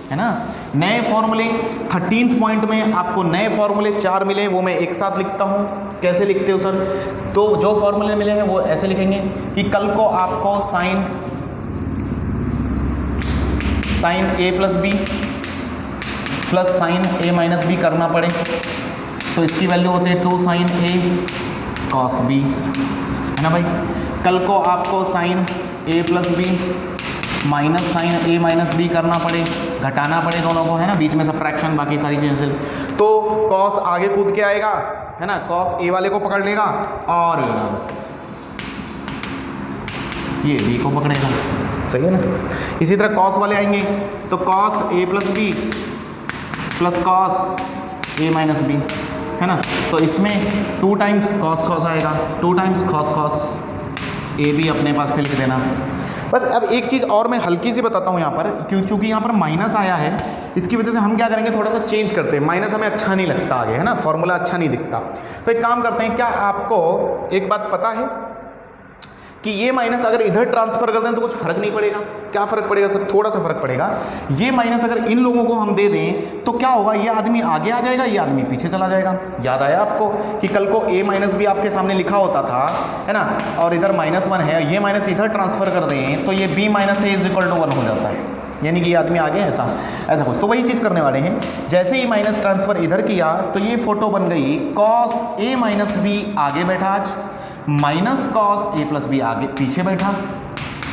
है ना, नए फॉर्मूले 13th पॉइंट में आपको नए फॉर्मूले 4 मिले, वो मैं एक साथ लिखता हूं। कैसे लिखते हो सर, तो जो फॉर्मूले मिले हैं वो ऐसे लिखेंगे कि कल को आपको साइन ए प्लस बी प्लस साइन ए माइनस बी करना पड़े, तो इसकी वैल्यू होती है 2 साइन ए कॉस बी, है ना भाई। कल को आपको साइन ए प्लस बी माइनस साइन ए माइनस बी करना पड़े, घटाना पड़े दोनों को, है ना, बीच में सब्ट्रैक्शन बाकी सारी चीज़ें, तो कॉस आगे कूद के आएगा, है ना, कॉस ए वाले को पकड़ लेगा और ये बी को पकड़ेगा, सही है ना। इसी तरह कॉस वाले आएंगे तो cos A plus B plus cos A minus B, है ना, तो इसमें 2 टाइम्स कॉस कॉस आएगा, 2 times cos cos A B अपने पास से लिख देना। बस अब एक चीज़ और मैं हल्की सी बताता हूँ यहाँ पर, क्योंकि यहाँ पर माइनस आया है, इसकी वजह से हम क्या करेंगे, थोड़ा सा चेंज करते हैं, माइनस हमें अच्छा नहीं लगता आगे, है ना, फॉर्मूला अच्छा नहीं दिखता। तो एक काम करते हैं, क्या आपको एक बात पता है कि ये माइनस अगर इधर ट्रांसफर कर दें तो कुछ फर्क नहीं पड़ेगा? क्या फर्क पड़ेगा सर, थोड़ा सा फर्क पड़ेगा। ये माइनस अगर इन लोगों को हम दे दें तो क्या होगा, ये आदमी आगे आ जाएगा, ये आदमी पीछे चला जाएगा। याद आया आपको कि कल को a माइनस भी आपके सामने लिखा होता था, है ना, और इधर -1 है, ये माइनस इधर ट्रांसफर कर दें तो ये b minus A is equal to 1 हो जाता है, यानी कि ये आदमी आगे ऐसा कुछ। तो वही चीज़ करने वाले हैं, जैसे ही माइनस ट्रांसफर इधर किया तो ये फोटो बन गई कॉस a माइनस बी आगे बैठा आज, minus cos A plus B आगे पीछे बैठा,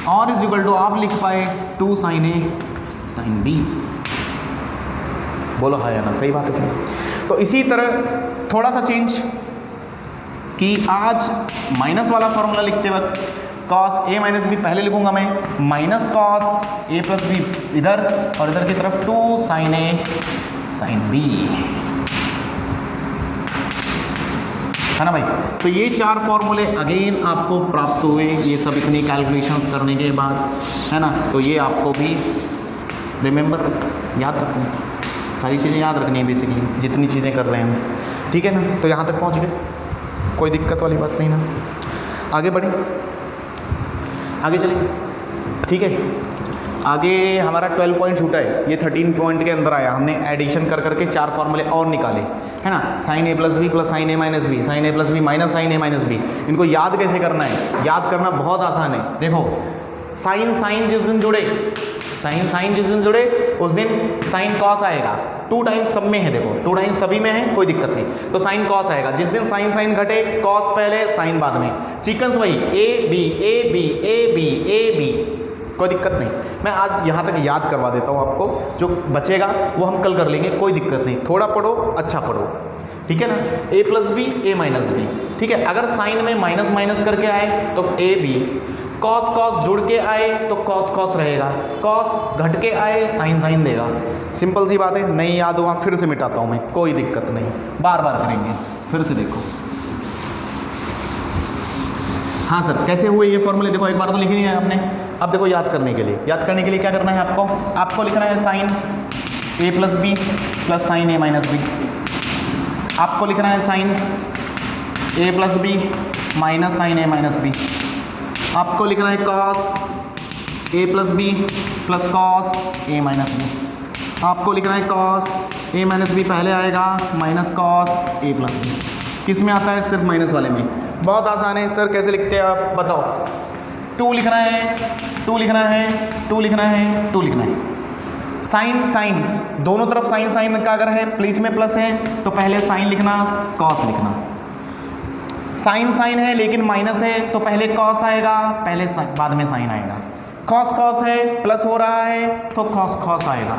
और इज इक्वल टू आप लिख पाए 2 साइन ए साइन बी। बोलो हाँ या ना, सही बात है क्या। तो इसी तरह थोड़ा सा चेंज कि आज माइनस वाला फॉर्मूला लिखते वक्त कॉस ए माइनस बी पहले लिखूंगा मैं, minus cos A plus B इधर, और इधर की तरफ 2 साइन ए साइन बी, है ना भाई। तो ये 4 फॉर्मूले अगेन आपको प्राप्त हुए, ये सब इतनी कैलकुलेशंस करने के बाद, है ना। तो ये आपको भी रिमेंबर याद रखना, सारी चीज़ें याद रखनी है बेसिकली, जितनी चीज़ें कर रहे हैं हम, ठीक है ना। तो यहाँ तक पहुँच गए, कोई दिक्कत वाली बात नहीं ना। आगे बढ़ें, आगे चलें, ठीक है। आगे हमारा 12 पॉइंट छूटा है, ये 13 पॉइंट के अंदर आया, हमने एडिशन कर करके 4 फॉर्मूले और निकाले, है ना। साइन ए प्लस बी प्लस साइन ए माइनस बी, साइन ए प्लस बी माइनस साइन ए माइनस बी। इनको याद कैसे करना है, याद करना बहुत आसान है। देखो साइन जिस दिन जुड़े, साइन जिस दिन जुड़े उस दिन साइन कॉस आएगा, 2 टाइम्स सब में है, देखो 2 टाइम्स सभी में है, कोई दिक्कत नहीं। तो साइन कॉस आएगा, जिस दिन साइन घटे कॉस पहले साइन बाद में, सीक्वेंस वही A B A B A B A B, कोई दिक्कत नहीं। मैं आज यहाँ तक याद करवा देता हूँ आपको, जो बचेगा वो हम कल कर लेंगे, कोई दिक्कत नहीं। थोड़ा पढ़ो, अच्छा पढ़ो, ठीक है ना। ए प्लस बी ए माइनस बी, ठीक है। अगर साइन में माइनस माइनस करके आए तो ए बी, कॉस कॉस जुड़ के आए तो कॉस कॉस रहेगा, कॉस घट के आए साइन साइन देगा। सिंपल सी बात है, नहीं याद हुआ फिर से मिटाता हूँ मैं, कोई दिक्कत नहीं, बार बार करेंगे। फिर से देखो, हाँ सर कैसे हुए ये फॉर्मूले, देखो एक बार तो लिख लिया है आपने। अब देखो याद करने के लिए क्या करना है आपको लिखना है साइन ए प्लस बी प्लस साइन ए माइनस बी। आपको लिखना है साइन ए प्लस बी माइनस साइन ए माइनस बी। आपको लिखना है cos A plus B plus cos A minus B. आपको लिखना है कॉस ए माइनस बी पहले आएगा, minus cos A plus B. किस में आता है? सिर्फ माइनस वाले में। बहुत आसान है सर, कैसे लिखते हैं आप बताओ? 2 लिखना है, 2 लिखना है, 2 लिखना है, 2 लिखना है। साइन साइन दोनों तरफ साइन साइन का अगर है प्लीज में प्लस है तो पहले साइन लिखना, कॉस लिखना। साइन साइन है लेकिन माइनस है तो पहले कॉस आएगा, पहले बाद में साइन आएगा। कॉस कॉस है प्लस हो रहा है तो कॉस कॉस आएगा।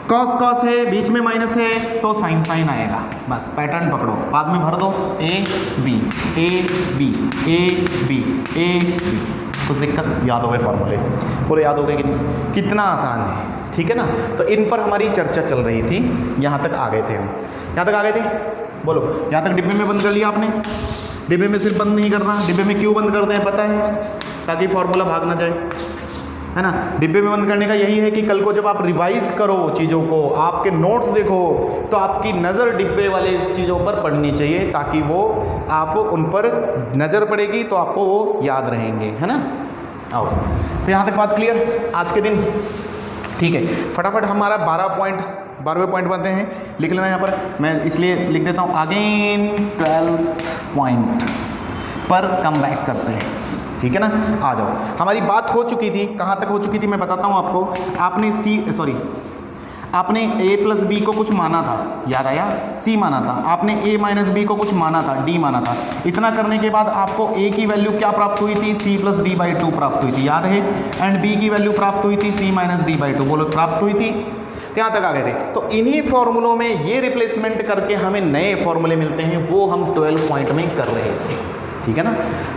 कॉस कॉस है बीच में माइनस है तो साइन साइन आएगा। बस पैटर्न पकड़ो, बाद में भर दो A B A B A B A B. कुछ दिक्कत? याद हो गए फॉर्मूले? बोले याद हो गए कि कितना आसान है, ठीक है ना। तो इन पर हमारी चर्चा चल रही थी, यहाँ तक आ गए थे हम। यहाँ तक आ गए थे, बोलो। यहाँ तक डिब्बे में बंद कर लिया आपने? डिब्बे में सिर्फ बंद नहीं करना। डिब्बे में क्यों बंद करते हैं पता है? ताकि फॉर्मूला भाग ना जाए, है ना। डिब्बे में बंद करने का यही है कि कल को जब आप रिवाइज करो चीज़ों को, आपके नोट्स देखो, तो आपकी नज़र डिब्बे वाले चीज़ों पर पड़नी चाहिए, ताकि वो आप उन पर नज़र पड़ेगी तो आपको वो याद रहेंगे, है ना। आओ, तो यहाँ तक बात क्लियर आज के दिन? ठीक है, फटाफट हमारा 12वें पॉइंट बनते हैं। लिख लेना यहाँ पर, मैं इसलिए लिख देता हूँ। अगेन 12th पॉइंट पर कम बैक करते हैं, ठीक है ना। आ जाओ, हमारी बात हो चुकी थी, कहाँ तक हो चुकी थी मैं बताता हूँ आपको। आपने a प्लस बी को कुछ माना था, याद आया? c माना था आपने, a माइनस बी को कुछ माना था, d माना था। इतना करने के बाद आपको a की वैल्यू क्या प्राप्त हुई थी? c प्लस डी बाई 2 प्राप्त हुई थी, याद है। एंड b की वैल्यू प्राप्त हुई थी c माइनस डी बाई 2, बोलो प्राप्त हुई थी। यहाँ तक आ गए थे। तो इन्हीं फॉर्मूलों में ये रिप्लेसमेंट करके हमें नए फॉर्मूले मिलते हैं, वो हम 12 पॉइंट में कर रहे थे, ठीक है ना।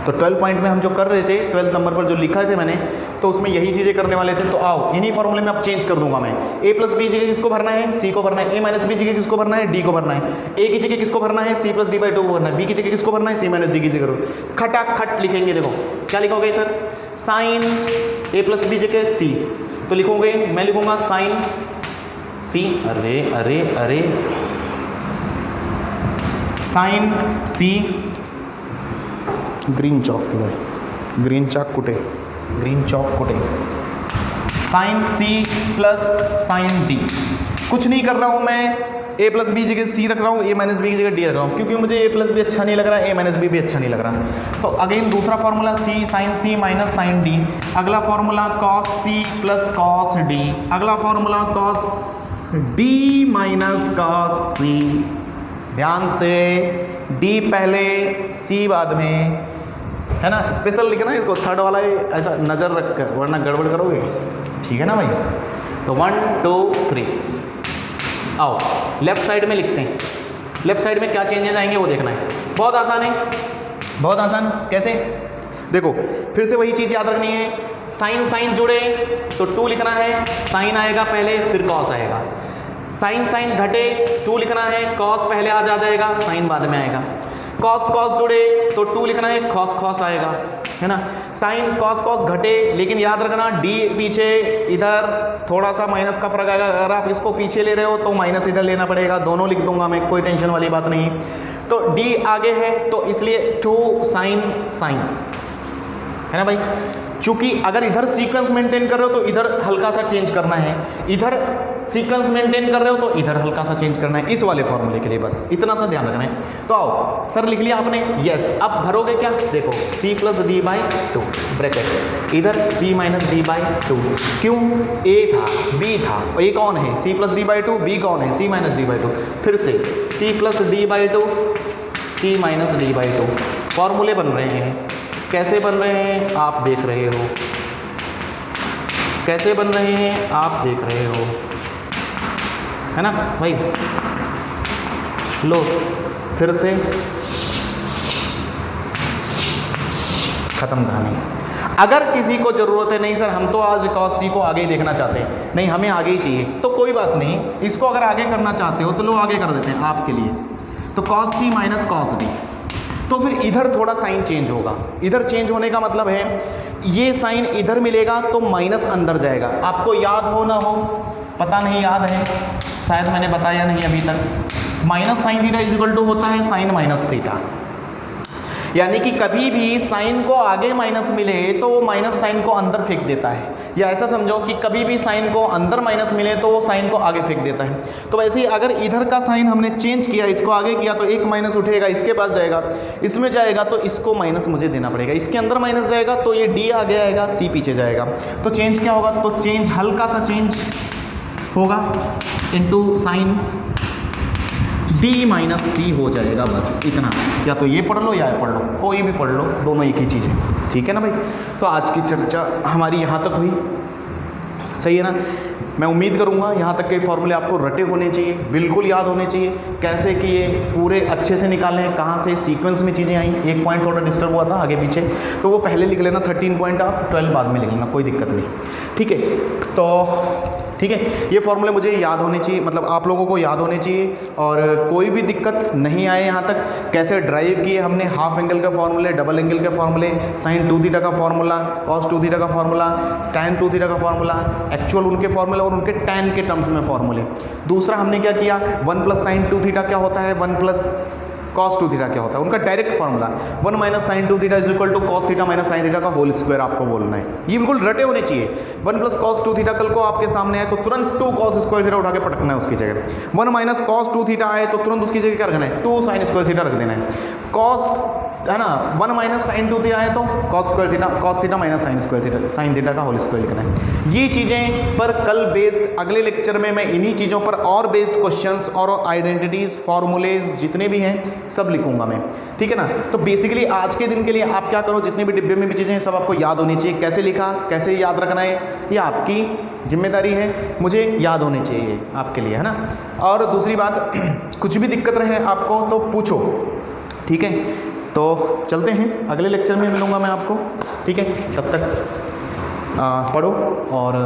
तो 12 पॉइंट में हम जो कर रहे थे, 12 नंबर पर जो लिखा थे मैंने, तो उसमें यही चीज़ें करने वाले थे। तो आओ, इन्हीं फॉर्मूले में अब चेंज कर दूंगा मैं। a प्लस बी जगह किसको भरना है? c को भरना है। a माइनस बी जगह किसको भरना है? d को भरना है। a की जगह किसको भरना है? c प्लस डी बाई 2 को भरना है। b की जगह किसको भरना है? c माइनस डी की जगह। खटाखट लिखेंगे। देखो क्या लिखोगे sir? Sine a plus B जगह c, तो लिखोगे, मैं लिखूंगा साइन c, अरे अरे अरे, साइन c, ग्रीन चौक किधर? ग्रीन चौक कुटे, ग्रीन चौक कुटे। Sine c plus sine d। कुछ नहीं कर रहा हूँ मैं, a प्लस बी जगह c रख रहा हूँ, a माइनस बी की जगह d रख रहा हूँ, क्योंकि मुझे a प्लस बी अच्छा नहीं लग रहा, a माइनस बी भी अच्छा नहीं लग रहा। तो अगेन दूसरा formula c sine c minus sine d, अगला formula cos c plus cos d, अगला formula cos d minus cos c। ध्यान से, d पहले c बाद में, है ना। स्पेशल लिखना इसको, थर्ड वाला ऐसा नज़र रख कर, वरना गड़बड़ करोगे, ठीक है ना भाई। तो 1 2 3। आओ लेफ्ट साइड में लिखते हैं। लेफ्ट साइड में क्या चेंजेस आएंगे वो देखना है। बहुत आसान है, बहुत आसान। कैसे? देखो फिर से वही चीज़ याद रखनी है। साइन साइन जुड़े तो 2 लिखना है, साइन आएगा पहले फिर कॉस आएगा। साइन साइन घटे 2 लिखना है, कॉस पहले आ जाएगा, साइन बाद में आएगा। कॉस कॉस जुड़े तो 2 लिखना है, कॉस कॉस आएगा, है ना। साइन कॉस कॉस घटे, लेकिन याद रखना d पीछे, इधर थोड़ा सा माइनस का फर्क आएगा। अगर आप इसको पीछे ले रहे हो तो माइनस इधर लेना पड़ेगा। दोनों लिख दूंगा मैं, कोई टेंशन वाली बात नहीं। तो d आगे है तो इसलिए 2 साइन साइन, है ना भाई। चूंकि अगर इधर सीक्वेंस मेंटेन कर रहे हो तो इधर हल्का सा चेंज करना है, इधर सीक्वेंस मेंटेन कर रहे हो तो इधर हल्का सा चेंज करना है, इस वाले फॉर्मूले के लिए बस इतना सा ध्यान रखना है। तो आओ सर, लिख लिया आपने? यस। अब भरोगे क्या? देखो c plus D by 2 bracket, इधर c माइनस डी बाई 2। क्यों? a था b था, a कौन है? c plus D by 2, b कौन है? c minus D by 2। फिर से c plus D by 2, c minus D by 2। फॉर्मूले बन रहे हैं। कैसे बन रहे हैं आप देख रहे हो, कैसे बन रहे हैं आप देख रहे हो, है ना भाई। लो फिर से खत्म कहानी। अगर किसी को ज़रूरत है, नहीं सर हम तो आज cos c को आगे ही देखना चाहते हैं, नहीं हमें आगे ही चाहिए, तो कोई बात नहीं, इसको अगर आगे करना चाहते हो तो लो आगे कर देते हैं आपके लिए। तो cos c minus cos d, तो फिर इधर थोड़ा साइन चेंज होगा। इधर चेंज होने का मतलब है ये साइन इधर मिलेगा तो माइनस अंदर जाएगा। आपको याद हो ना हो पता नहीं, याद है शायद मैंने बताया नहीं अभी तक। Minus sine theta is equal to होता है साइन माइनस थीटा। यानी कि कभी भी साइन को आगे माइनस मिले तो वो माइनस साइन को अंदर फेंक देता है, या ऐसा समझो कि कभी भी साइन को अंदर माइनस मिले तो वो साइन को आगे फेंक देता है। तो वैसे ही अगर इधर का साइन हमने चेंज किया, इसको आगे किया, तो एक माइनस उठेगा, इसके पास जाएगा, इसमें जाएगा तो इसको माइनस मुझे देना पड़ेगा, इसके अंदर माइनस जाएगा तो ये डी आगे आएगा, सी पीछे जाएगा। तो चेंज क्या होगा, तो चेंज हल्का सा चेंज होगा इनटू साइन डी माइनस सी हो जाएगा, बस इतना। या तो ये पढ़ लो या ये पढ़ लो, कोई भी पढ़ लो, दोनों एक ही चीज़ है, ठीक है ना भाई। तो आज की चर्चा हमारी यहाँ तक हुई, सही है ना। मैं उम्मीद करूँगा यहाँ तक के फॉर्मूले आपको रटे होने चाहिए, बिल्कुल याद होने चाहिए, कैसे कि ये पूरे अच्छे से निकालें, कहाँ से सीक्वेंस में चीज़ें आई। एक पॉइंट थोड़ा डिस्टर्ब हुआ था आगे पीछे, तो वो पहले लिख लेना 13 पॉइंट, आप 12 बाद में लिख लेना, कोई दिक्कत नहीं, ठीक है। तो ठीक है, ये फॉर्मूले मुझे याद होने चाहिए, मतलब आप लोगों को याद होने चाहिए, और कोई भी दिक्कत नहीं आए यहाँ तक। कैसे ड्राइव किए हमने, हाफ एंगल के फॉर्मूले, डबल एंगल के फॉर्मूले, साइन 2 थीटा का फॉर्मूला, कॉस 2 थीटा का फॉर्मूला, tan 2 थीटा का फॉर्मूला, एक्चुअल उनके फॉर्मूले और उनके tan के टर्म्स में फॉर्मूले। दूसरा हमने क्या किया, 1 प्लस साइन 2 थीटा क्या होता है, 1 प्लस कॉस 2 थीटा क्या होता है, उनका direct formula 1 minus sine 2 theta is equal to cos theta minus sine theta का होल स्क्वायर आपको बोलना है। ये बिल्कुल रटे होने चाहिए। 1 प्लस कॉस 2 थीटा कल को आपके सामने है तो तुरंत 2 कॉस स्क्वायर थीटा उठा के पटकना है उसकी जगह। 1 माइनस कॉस 2 थीटा आए तो तुरंत उसकी जगह क्या रखना है, 2 साइन स्क्वायर थीटा रख देना है। कॉस है ना, 1 माइनस साइन 2 थीटा है तो cos square theta, cos theta minus sine square theta, sign theta का होल स्क्वायर लिखना है। ये चीज़ें पर कल बेस्ड अगले लेक्चर में मैं इन्हीं चीज़ों पर और बेस्ड क्वेश्चंस और आइडेंटिटीज़, फॉर्मूलेज जितने भी हैं सब लिखूंगा मैं, ठीक है ना। तो बेसिकली आज के दिन के लिए आप क्या करो, जितने भी डिब्बे में भी चीज़ें हैं सब आपको याद होनी चाहिए। कैसे लिखा, कैसे याद रखना है, ये आपकी जिम्मेदारी है, मुझे याद होने चाहिए आपके लिए, है ना। और दूसरी बात, कुछ भी दिक्कत रहे आपको तो पूछो, ठीक है। तो चलते हैं, अगले लेक्चर में मिलूँगा मैं आपको, ठीक है। तब तक पढ़ो और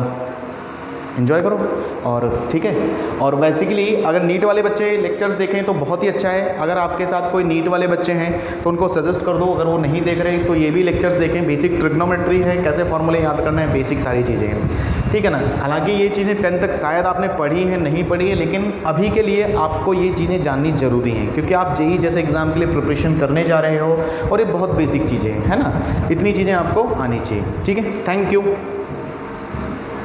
एंजॉय करो, और ठीक है। और बेसिकली अगर नीट वाले बच्चे लेक्चर्स देखें तो बहुत ही अच्छा है। अगर आपके साथ कोई नीट वाले बच्चे हैं तो उनको सजेस्ट कर दो, अगर वो नहीं देख रहे तो ये भी लेक्चर्स देखें। बेसिक ट्रिग्नोमेट्री है, कैसे फॉर्मूले याद करना है, बेसिक सारी चीज़ें हैं, ठीक है ना। हालांकि ये चीज़ें 10 तक शायद आपने पढ़ी है, नहीं पढ़ी है, लेकिन अभी के लिए आपको ये चीज़ें जाननी ज़रूरी हैं, क्योंकि आप जेईई जैसे एग्ज़ाम के लिए प्रिपरेशन करने जा रहे हो, और ये बहुत बेसिक चीज़ें हैं, है ना। इतनी चीज़ें आपको आनी चाहिए, ठीक है। Thank you.